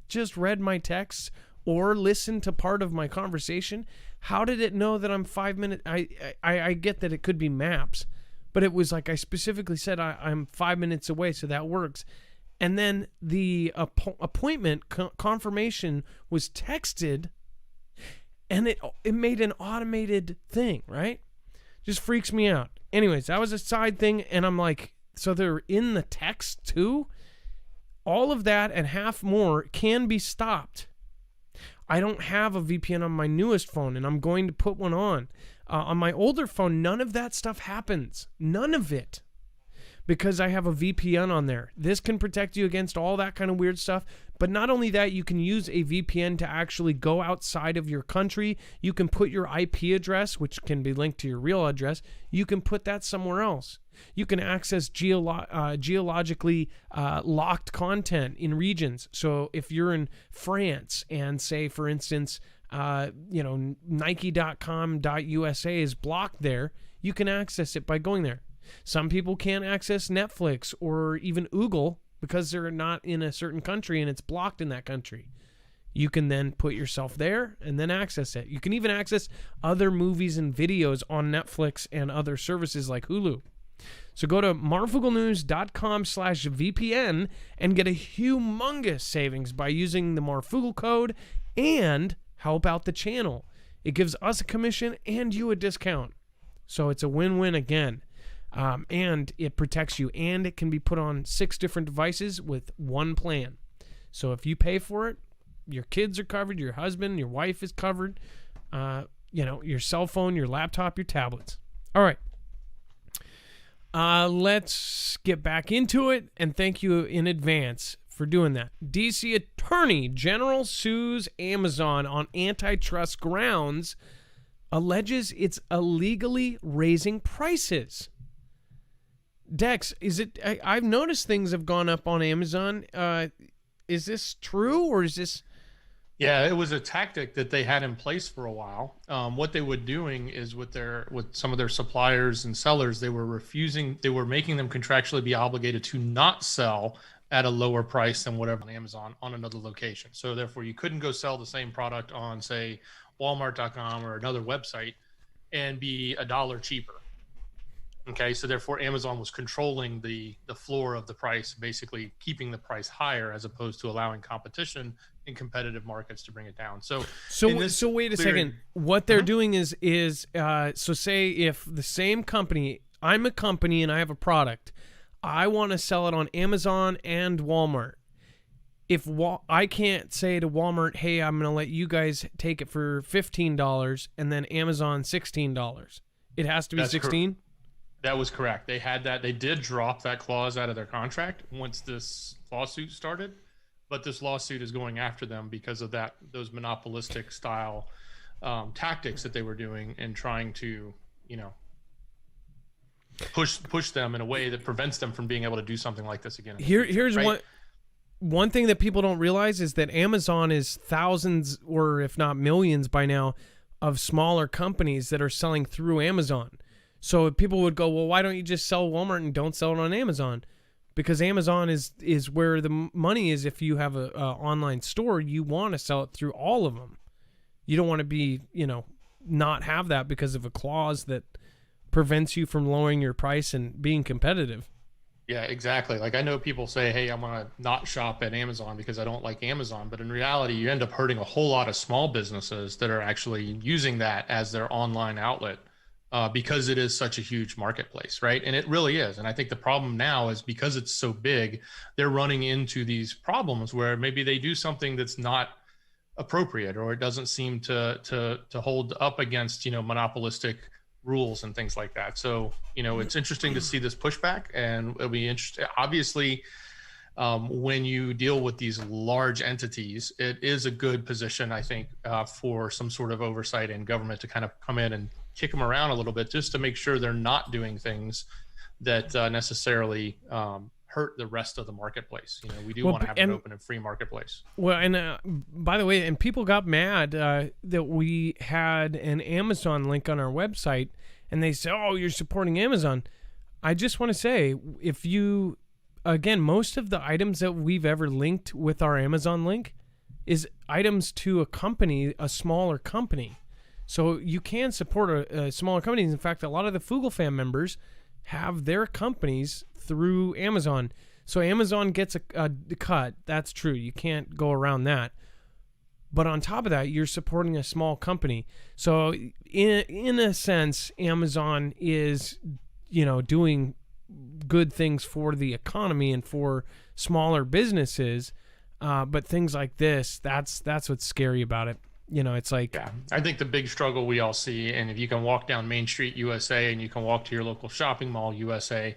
just read my text or listened to part of my conversation? How did it know that I'm 5 minutes? I get that it could be maps, but it was like I specifically said I'm 5 minutes away, so that works. And then the appointment confirmation was texted, and it made an automated thing, right? Just freaks me out. Anyways, that was a side thing, and I'm like, so they're in the text too? All of that and half more can be stopped. I don't have a VPN on my newest phone, and I'm going to put one on. On my older phone, none of that stuff happens. None of it. Because I have a VPN on there. This can protect you against all that kind of weird stuff. But not only that, you can use a VPN to actually go outside of your country. You can put your IP address, which can be linked to your real address. You can put that somewhere else. You can access geologically locked content in regions. So if you're in France and say, for instance, Nike.com.usa is blocked there, you can access it by going there. Some people can't access Netflix or even Oogle because they're not in a certain country and it's blocked in that country. You can then put yourself there and then access it. You can even access other movies and videos on Netflix and other services like Hulu. So go to marfooglenews.com/VPN and get a humongous savings by using the Marfoogle code and help out the channel. It gives us a commission and you a discount. So it's a win-win again. And it protects you, and it can be put on 6 different devices with one plan. So if you pay for it, your kids are covered, your husband, your wife is covered, your cell phone, your laptop, your tablets. All right. Let's get back into it, and thank you in advance for doing that. DC Attorney General sues Amazon on antitrust grounds, alleges it's illegally raising prices. Dex, is it? I've noticed things have gone up on Amazon. Is this true, or is this? Yeah, it was a tactic that they had in place for a while. What they were doing is with some of their suppliers and sellers, they were making them contractually be obligated to not sell at a lower price than whatever on Amazon on another location. So therefore, you couldn't go sell the same product on, say, Walmart.com or another website and be $1 cheaper. Okay, so therefore Amazon was controlling the floor of the price, basically keeping the price higher as opposed to allowing competition in competitive markets to bring it down. So wait a second. What they're doing is so say if the same company, I'm a company and I have a product, I want to sell it on Amazon and Walmart. If I can't say to Walmart, hey, I'm going to let you guys take it for $15 and then Amazon $16. It has to be 16. That was correct. They had that. They did drop that clause out of their contract once this lawsuit started, but this lawsuit is going after them because of those monopolistic style tactics that they were doing and trying to, push them in a way that prevents them from being able to do something like this again. Here's right? One thing that people don't realize is that Amazon is thousands or if not millions by now of smaller companies that are selling through Amazon. So people would go, well, why don't you just sell Walmart and don't sell it on Amazon? Because Amazon is where the money is. If you have a online store, you want to sell it through all of them. You don't want to be, not have that because of a clause that prevents you from lowering your price and being competitive. Yeah, exactly. Like I know people say, hey, I'm going to not shop at Amazon because I don't like Amazon. But in reality, you end up hurting a whole lot of small businesses that are actually using that as their online outlet. Because it is such a huge marketplace, right? And it really is. And I think the problem now is because it's so big, they're running into these problems where maybe they do something that's not appropriate or it doesn't seem to hold up against, monopolistic rules and things like that. So, it's interesting to see this pushback, and it'll be interesting. Obviously, when you deal with these large entities, it is a good position, I think, for some sort of oversight and government to kind of come in and kick them around a little bit just to make sure they're not doing things that necessarily hurt the rest of the marketplace. We do want to have an open and free marketplace. Well, and by the way, and people got mad that we had an Amazon link on our website and they say, oh, you're supporting Amazon. I just want to say, again, most of the items that we've ever linked with our Amazon link is items to a smaller company. So you can support a smaller companies. In fact, a lot of the Foogle Fam members have their companies through Amazon. So Amazon gets a cut. That's true. You can't go around that. But on top of that, you're supporting a small company. So in a sense, Amazon is, doing good things for the economy and for smaller businesses. But things like this, that's what's scary about it. It's like... Yeah, I think the big struggle we all see, and if you can walk down Main Street USA and you can walk to your local shopping mall USA,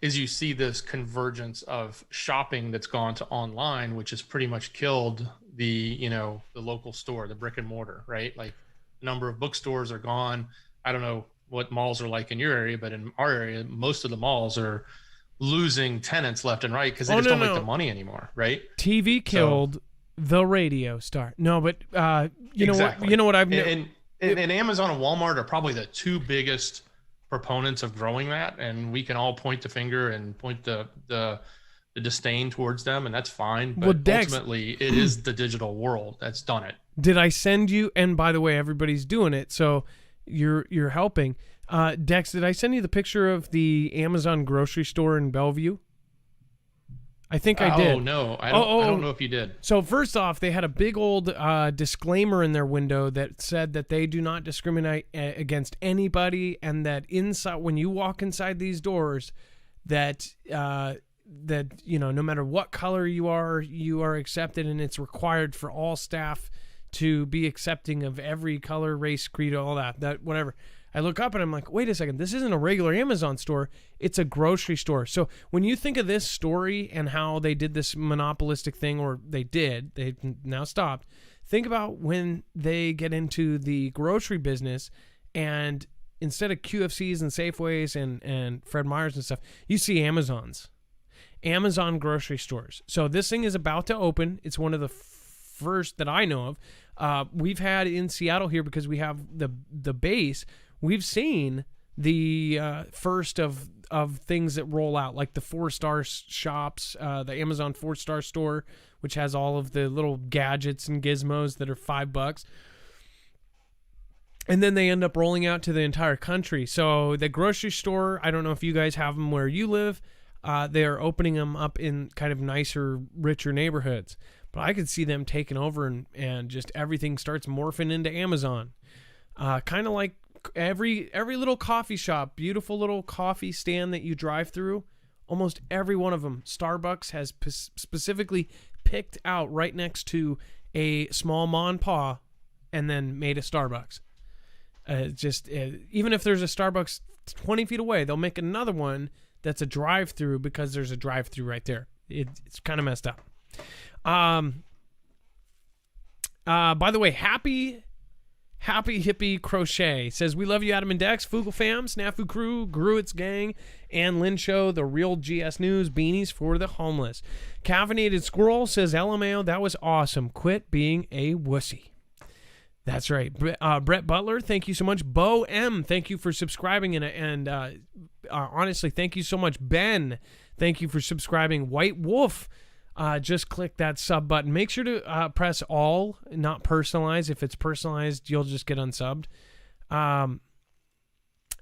is you see this convergence of shopping that's gone to online, which has pretty much killed the local store, the brick and mortar, right? Like number of bookstores are gone. I don't know what malls are like in your area, but in our area, most of the malls are losing tenants left and right because they don't make the money anymore, right? TV killed the radio star. No, but exactly. what I've and Amazon and Walmart are probably the two biggest proponents of growing that, and we can all point the finger and point the disdain towards them, and that's fine. But ultimately, it is the digital world that's done it. Did I send you? And by the way, everybody's doing it, so you're helping. Dex, did I send you the picture of the Amazon grocery store in Bellevue? I think I did. Oh, no. I don't know if you did. So first off, they had a big old disclaimer in their window that said that they do not discriminate against anybody, and that inside, when you walk inside these doors, that no matter what color you are accepted, and it's required for all staff to be accepting of every color, race, creed, all that whatever. I look up and I'm like, wait a second, this isn't a regular Amazon store. It's a grocery store. So when you think of this story and how they did this monopolistic thing, or they've now stopped, think about when they get into the grocery business and instead of QFCs and Safeways and Fred Meyers and stuff, you see Amazon grocery stores. So this thing is about to open. It's one of the first that I know of. We've had in Seattle here, because we have the base. We've seen the first of things that roll out, like the 4-star shops, the Amazon 4-star store, which has all of the little gadgets and gizmos that are $5. And then they end up rolling out to the entire country. So the grocery store, I don't know if you guys have them where you live. They're opening them up in kind of nicer, richer neighborhoods. But I could see them taking over and just everything starts morphing into Amazon. Kind of like every little coffee shop, beautiful little coffee stand that you drive through, almost every one of them, Starbucks has specifically picked out right next to a small ma and pa and then made a Starbucks. Even if there's a Starbucks 20 feet away, they'll make another one that's a drive-through because there's a drive-through right there. It's kind of messed up. By the way, Happy Hippie Crochet says, we love you, Adam and Dex, Foogle fam, Snafu crew, Gruit's gang, and Lynn Show, the real GS News, beanies for the homeless. Caffeinated Squirrel says, LMAO, that was awesome. Quit being a wussy. That's right. Brett Butler, thank you so much. Bo M, thank you for subscribing. And honestly, thank you so much. Ben, thank you for subscribing. White Wolf, just click that sub button. Make sure to press all, not personalize. If it's personalized, you'll just get unsubbed.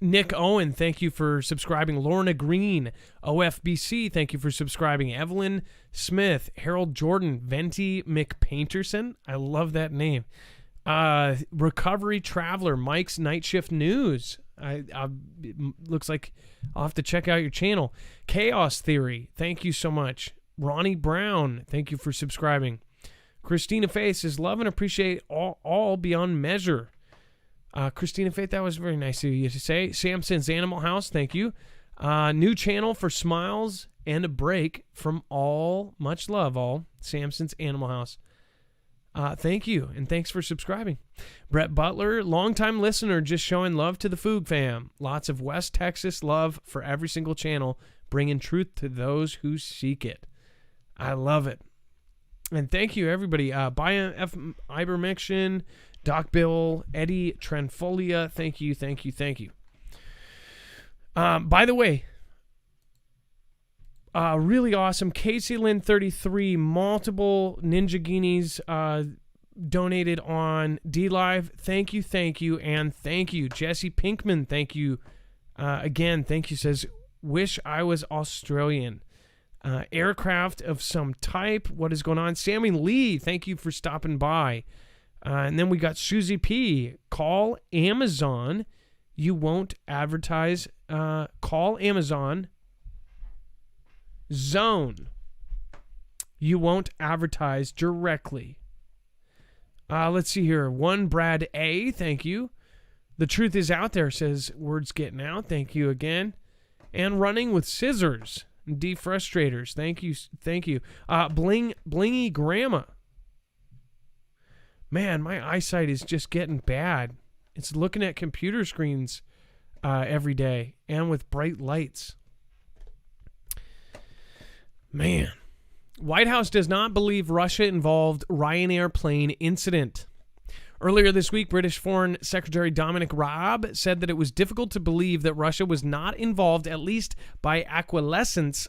Nick Owen, thank you for subscribing. Lorna Green, OFBC, thank you for subscribing. Evelyn Smith, Harold Jordan, Venti McPainterson. I love that name. Recovery Traveler, Mike's Night Shift News. Looks like I'll have to check out your channel. Chaos Theory, thank you so much. Ronnie Brown, thank you for subscribing. Christina Faith says, love and appreciate all beyond measure. Christina Faith, that was very nice of you to say. Samson's Animal House, thank you. New channel for smiles and a break from all. Much love, all. Samson's Animal House. Thank you, and thanks for subscribing. Brett Butler, longtime listener, just showing love to the Foog fam. Lots of West Texas love for every single channel, bringing truth to those who seek it. I love it. And thank you, everybody. Brian F. Ivermectin, Doc Bill, Eddie Tranfolia, thank you. By the way, really awesome. Casey Lynn 33, multiple Ninja Guineas donated on DLive. Thank you, and thank you. Jesse Pinkman, thank you. Again, thank you, says, wish I was Australian. Aircraft of some type, what is going on? Sammy Lee, thank you for stopping by. And then we got Susie P. Call Amazon. You won't advertise. Call Amazon. Zone. You won't advertise directly. Let's see here. One Brad A. Thank you. The truth is out there, says words getting out. Thank you again. And running with scissors. Defrustrators. Thank you. Blingy Grandma. Man, my eyesight is just getting bad. It's looking at computer screens every day and with bright lights. Man. White House does not believe Russia involved Ryanair plane incident. Earlier this week, British Foreign Secretary Dominic Raab said that it was difficult to believe that Russia was not involved, at least by acquiescence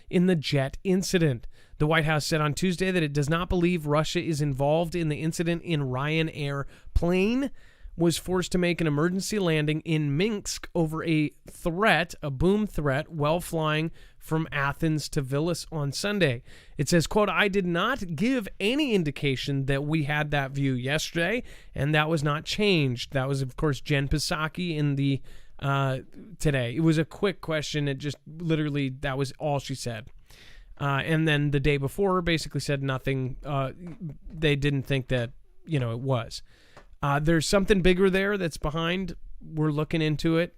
in the jet incident. The White House said on Tuesday that it does not believe Russia is involved in the incident in Ryanair plane was forced to make an emergency landing in Minsk over a boom threat, while flying from Athens to Vilnius on Sunday. It says, quote, I did not give any indication that we had that view yesterday, and that was not changed. That was, of course, Jen Psaki in the today. It was a quick question. It just literally, that was all she said. And then the day before basically said nothing. They didn't think that, it was. There's something bigger there that's behind. We're looking into it.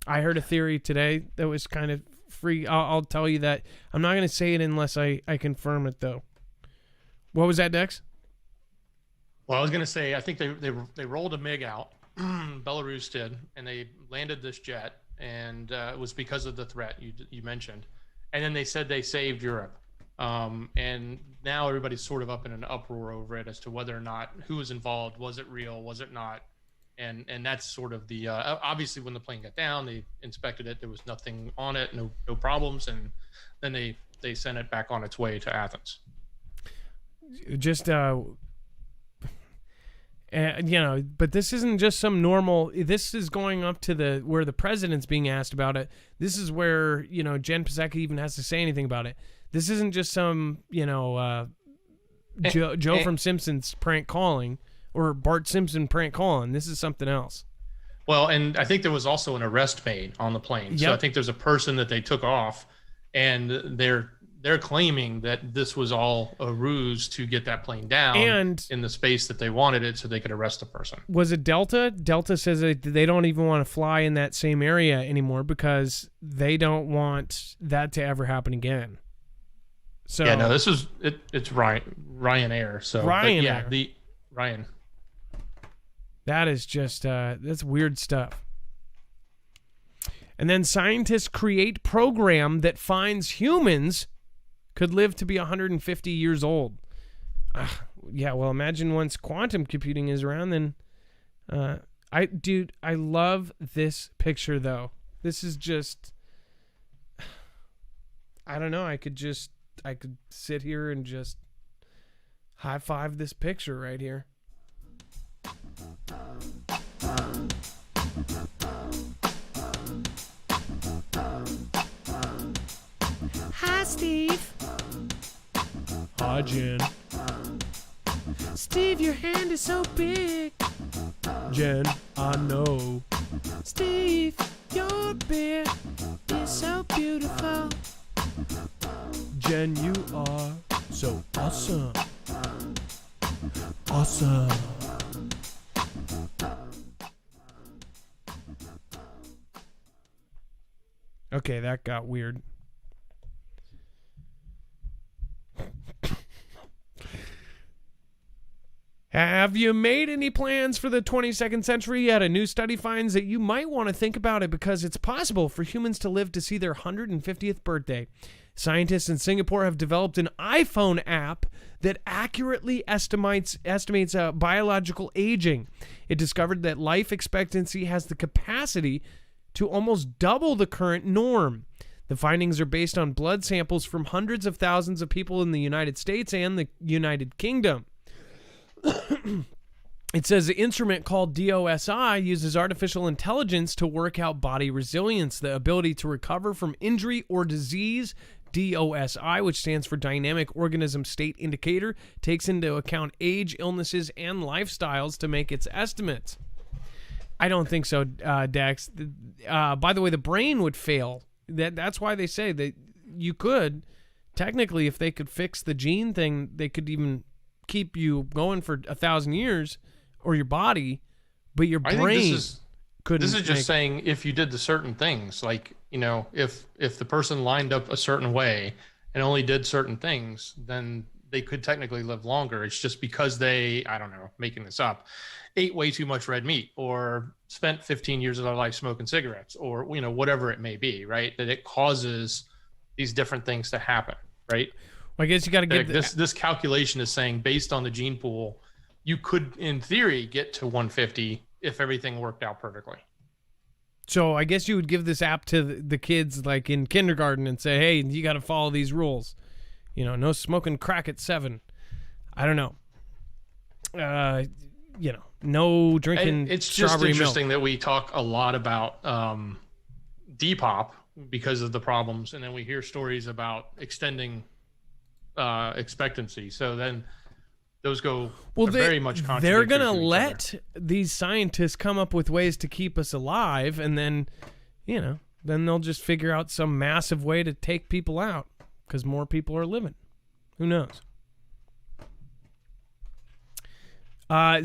I heard a theory today that was kind of free. I'll tell you that. I'm not going to say it unless I confirm it, though. What was that, Dex? Well, I was going to say, I think they rolled a MiG out, Belarus did, and they landed this jet, and it was because of the threat you mentioned. And then they said they saved Europe. And now everybody's sort of up in an uproar over it as to whether or not who was involved. Was it real? Was it not? And that's sort of the obviously when the plane got down, they inspected it. There was nothing on it, no problems, and then they sent it back on its way to Athens. Just but this isn't just some normal. This is going up to where the president's being asked about it. This is where Jen Psaki even has to say anything about it. This isn't just some Joe from Simpsons prank calling or Bart Simpson prank calling. This is something else. Well, and I think there was also an arrest made on the plane. Yep. So I think there's a person that they took off, and they're claiming that this was all a ruse to get that plane down and in the space that they wanted it so they could arrest the person. Was it Delta? Delta says that they don't even want to fly in that same area anymore because they don't want that to ever happen again. So yeah, no, this is it. It's Ryanair. So Ryanair. Ryan. That is just that's weird stuff. And then scientists create program that finds humans could live to be 150 years old. Yeah, well, imagine once quantum computing is around, then I love this picture though. This is just, I don't know, I could sit here and just high five this picture right here. Hi, Steve. Hi, Jen. Steve, your hand is so big. Jen, I know. Steve, your beard is so beautiful. Jen, you are so awesome. Awesome. Okay, that got weird. Have you made any plans for the 22nd century yet? A new study finds that you might want to think about it because it's possible for humans to live to see their 150th birthday. Scientists in Singapore have developed an iPhone app that accurately estimates biological aging. It discovered that life expectancy has the capacity to almost double the current norm. The findings are based on blood samples from hundreds of thousands of people in the United States and the United Kingdom. It says the instrument called DOSI uses artificial intelligence to work out body resilience, the ability to recover from injury or disease. DOSI, which stands for Dynamic Organism State Indicator, takes into account age, illnesses, and lifestyles to make its estimates. I don't think so, Dex. By the way, the brain would fail. That's why they say that you could, technically, if they could fix the gene thing, they could even keep you going for 1,000 years, or your body, but your brain couldn't. This is just saying if you did the certain things, like, if the person lined up a certain way and only did certain things, then they could technically live longer. It's just because they, I don't know, making this up, ate way too much red meat or spent 15 years of their life smoking cigarettes or, whatever it may be, right? That it causes these different things to happen, right? Well, I guess you got to get this calculation is saying based on the gene pool, you could, in theory, get to 150 if everything worked out perfectly. So I guess you would give this app to the kids like in kindergarten and say, hey, you got to follow these rules. No smoking crack at 7. I don't know. No drinking and it's just interesting that we talk a lot about Depop because of the problems, and then we hear stories about extending expectancy. So then those go very much contradictory. They're going to let these scientists come up with ways to keep us alive, and then, then they'll just figure out some massive way to take people out because more people are living. Who knows?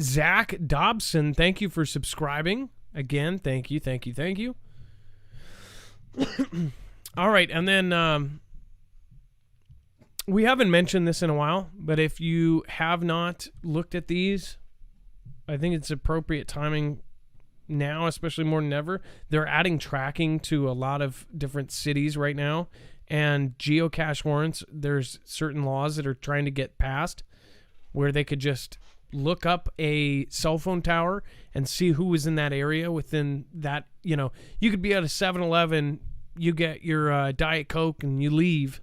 Zach Dobson, thank you for subscribing. Again, thank you. All right, and then we haven't mentioned this in a while, but if you have not looked at these, I think it's appropriate timing now, especially more than ever. They're adding tracking to a lot of different cities right now, and geocache warrants. There's certain laws that are trying to get passed where they could just look up a cell phone tower and see who was in that area within that. You could be at a 7-Eleven, you get your Diet Coke, and you leave.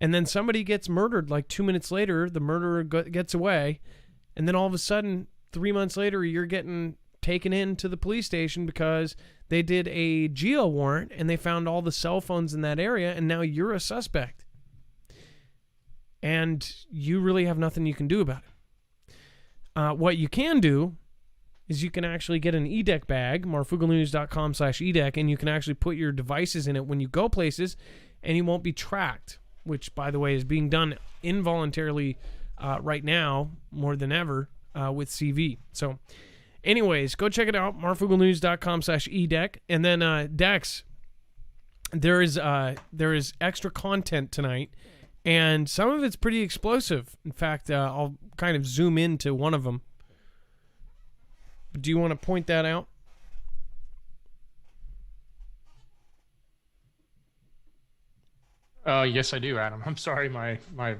And then somebody gets murdered like 2 minutes later. The murderer gets away. And then all of a sudden, 3 months later, you're getting taken into the police station because they did a geo warrant and they found all the cell phones in that area. And now you're a suspect. And you really have nothing you can do about it. What you can do is you can actually get an eDeck bag, marfooglenews.com/eDeck, and you can actually put your devices in it when you go places, and you won't be tracked, which, by the way, is being done involuntarily right now more than ever with CV. So, anyways, go check it out, marfooglenews.com/eDeck. And then, Dex, there is extra content tonight, and some of it's pretty explosive. In fact, I'll kind of zoom into one of them. Do you want to point that out? Yes, I do, Adam. I'm sorry, my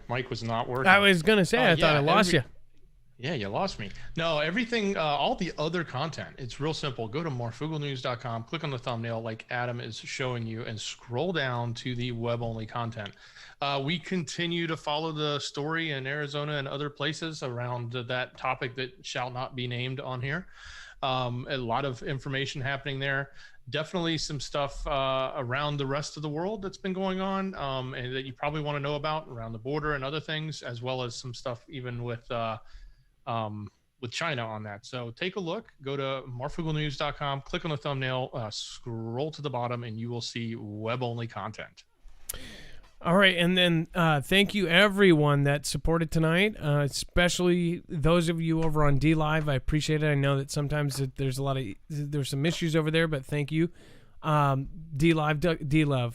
mic was not working. I was going to say, I thought I lost you. Yeah, you lost me. No, everything, all the other content, it's real simple. Go to marfooglenews.com, click on the thumbnail like Adam is showing you, and scroll down to the web-only content. We continue to follow the story in Arizona and other places around that topic that shall not be named on here. A lot of information happening there. Definitely some stuff around the rest of the world that's been going on and that you probably want to know about around the border and other things, as well as some stuff even with China on that. So take a look, go to marfooglenews.com, click on the thumbnail, scroll to the bottom, and you will see web-only content. All right, and then thank you everyone that supported tonight, especially those of you over on DLive. I appreciate it. I know that sometimes there's some issues over there, but thank you, DLive.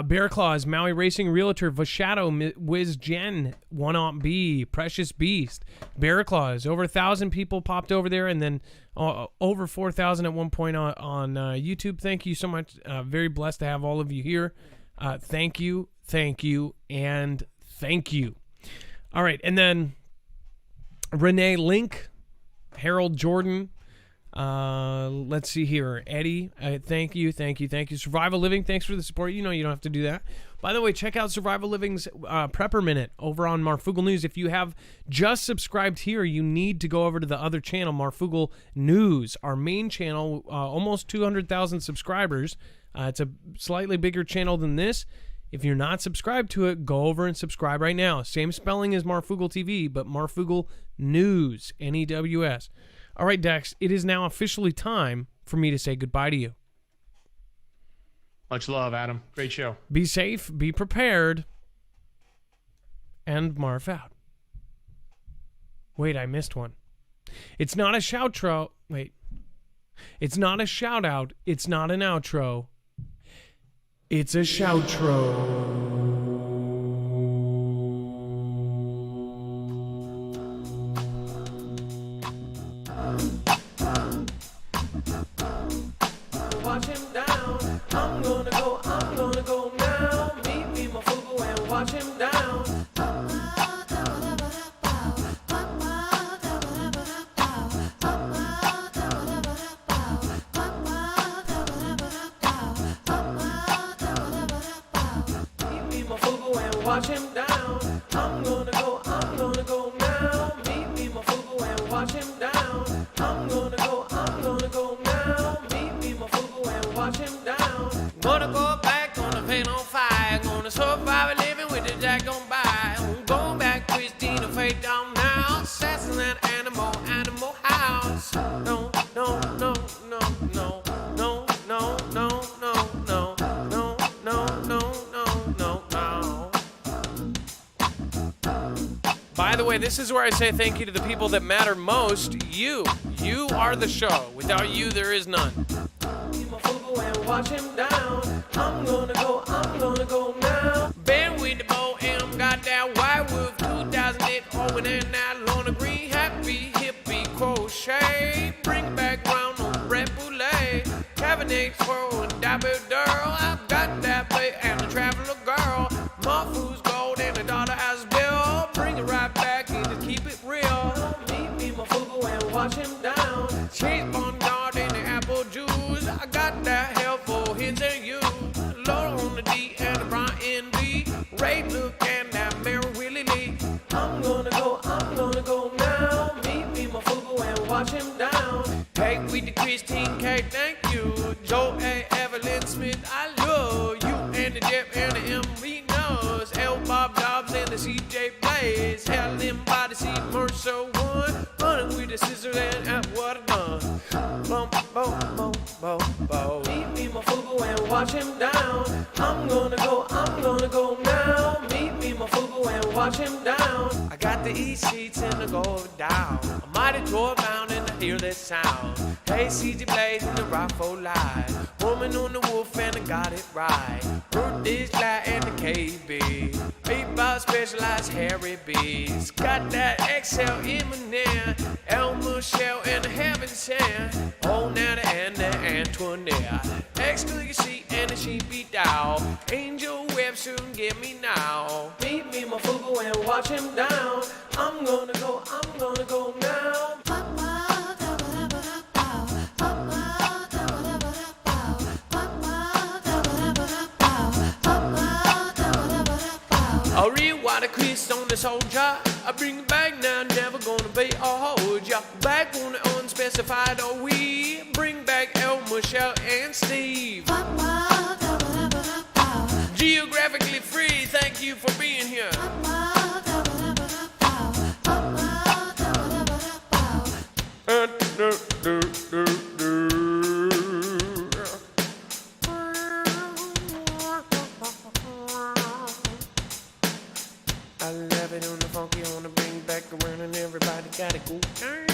Bear Claws, Maui Racing Realtor, Vashadow, Wiz Jen, 1-Aunt-B, Precious Beast, Bear Claws. Over 1,000 people popped over there, and then over 4,000 at one point on YouTube. Thank you so much. Very blessed to have all of you here. Thank you, and thank you. All right, and then Renee Link, Harold Jordan, let's see here, Eddie, thank you. Survival Living, thanks for the support. You don't have to do that. By the way, check out Survival Living's Prepper Minute over on Marfoogle News. If you have just subscribed here, you need to go over to the other channel, Marfoogle News, our main channel, almost 200,000 subscribers. It's a slightly bigger channel than this. If you're not subscribed to it, go over and subscribe right now. Same spelling as Marfoogle TV, but Marfoogle News, News. All right, Dex, it is now officially time for me to say goodbye to you. Much love, Adam. Great show. Be safe, be prepared, and Marf out. Wait, I missed one. It's not a shout-out. Wait. It's not a shout-out. It's not an outro. It's a shoutro. Watch him down. I'm gonna go now. Meet me, Marfoogle, and watch him down. Meet me, Marfoogle, and watch him down. I'm gonna go now. Meet me, Marfoogle, and watch him down. I'm gonna go now. Meet me, Marfoogle, and watch him down. Gonna go back, gonna paint on fire. Gonna survive living with the jack on by. Going back, Christina, fade down now. Assassin that animal house. No, no, no, no, no, no, no, no, no, no, no, no, no, no, no. By the way, this is where I say thank you to the people that matter most. You are the show. Without you, there is none. Marfoogle and watch him down. I'm gonna go now. Ben with the bow and got that white wolf 2008 Owen and that Lorna Green happy hippie crochet. Bring back round. Happy girl, I've got that play and the traveler girl. Marfoo's gold and the daughter has bill. Bring it right back and just keep it real. Meet me, Marfoogle, and watch him down. Chase Bondard and the apple juice. I got that helpful hits and you. Laura on the D and the Brian B. Ray Luke and that Mary Willie Lee. I'm gonna go now. Meet me, Marfoogle, and watch him down. Hey, with the Christine K, thank you. Joe A. Evelyn Smith, I love you. And the Jeff and the M. Knows. L. Bob Dobbs and the CJ Blaze. Helen by the C. Mercer 1. Running with the scissors and at what I done. Bum, bum, bum, bum, bum. Meet me, Marfoogle, and watch him down. I'm gonna go now. Meet me, Marfoogle, and watch him down. I got the east sheets and the gold down. I'm mighty door bound and I hear that sound. Hey, CJ Blaze and the Rockford Live. Woman on the wolf and I got it right. Birthday's light and the KB. People specialized Harry B's. Got that XL Eminem. El Michelle and the Heaven Sand. Oh, Nana and the Antoinette. Exclusive and the Sheepy Dow. Angel Web soon get me now. Meet me, Marfoogle, and watch him down. I'm gonna go now. I'll rewind a Chris on the soldier. I bring it back now, never gonna be a hold ya. Back on the unspecified, oh we bring back El, Michelle, and Steve. Geographically free, thank you for being here. I love it on the funky, on the bring back around and everybody gotta go down.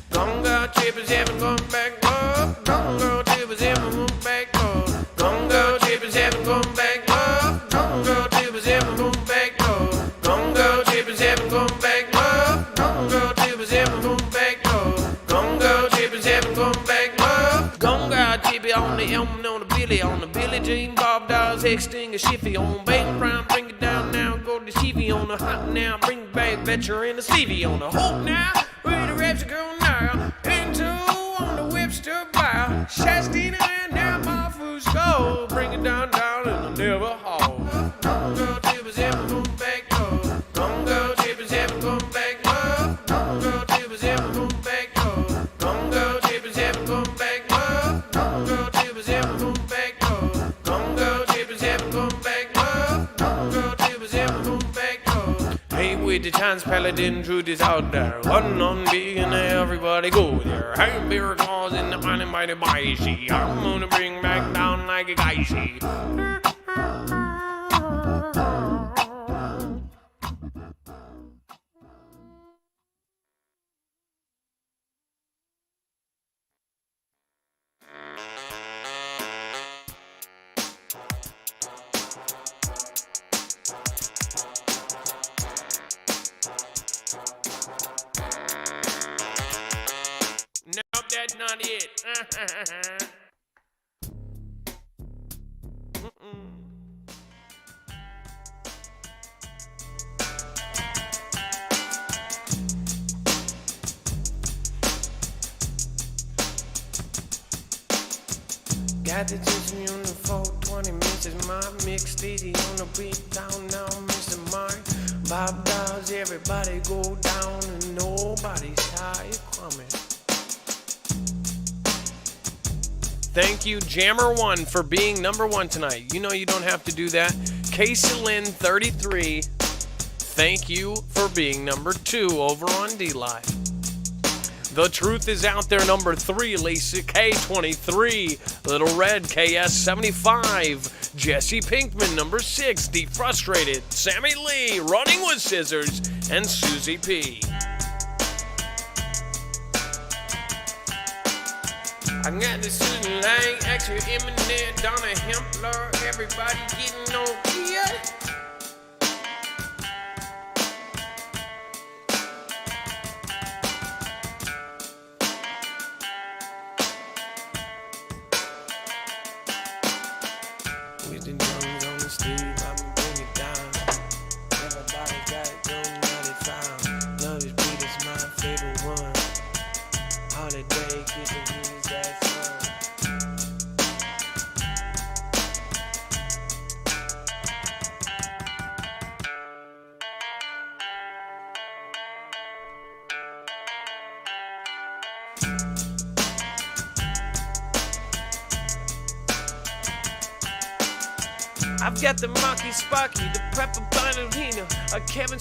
Gone girl, chippers haven't gone back up. Gone girl, chippers haven't gone back up. Gone girl, chippers haven't gone back up. Gone girl, chippers haven't gone back up. Gone girl, chippers haven't gone back up. Gone girl, chippers haven't gone back up. Gone girl, chippers haven't gone back up. Gone girl, chippy on the Elm, on the Billy, on the Billy Jean, Bob Dawes, Extinguish, Shiffy on Bacon Brown, bring it down now, go to Stevie on the hot now, bring back Vetcher and the Stevie on the hope now, where the reps go now, into on the Webster Bow, Shastina and now Marfoo's go, bring it down, down in the never hall. Gone girl, chippers haven't gone back up. Gone girl, chippers haven't gone back up. Gone girl, chippers haven't gone back up. Gone girl, chippers haven't gone back up. Gone girl, chippers haven't gone back up. Gone girl, chippers haven't gone back up. Gone girl, chippers haven't gone back up. Hey, with the chance paladin truth is out there. One on big and everybody go there. Hey, beer claws in the mighty mighty mighty. I'm gonna bring back down like a geishy. Nope, that's not it. Got the gypsy on the 420, Mrs. Mark, mix steady on the beat down now, Mr. Mark. Bob Dawes, everybody go down and nobody's how you coming. Thank you, Jammer1, for being number one tonight. You know you don't have to do that. Caselin33, thank you for being number 2 over on D-Live. The Truth is Out There, number 3, Lacey K23, Little Red KS75, Jesse Pinkman, number 6, Defrustrated, Sammy Lee, Running with Scissors, and Susie P. I got the Susan Lang, extra Eminem, Donna Hempler, everybody getting on here. Twisting drums on the street, I'ma bring it down. Everybody got it, don't know they found. Love is beat is my favorite one. Holiday, get the music that song. I've got the monkey Sparky, the prepper ballerina, a Kevin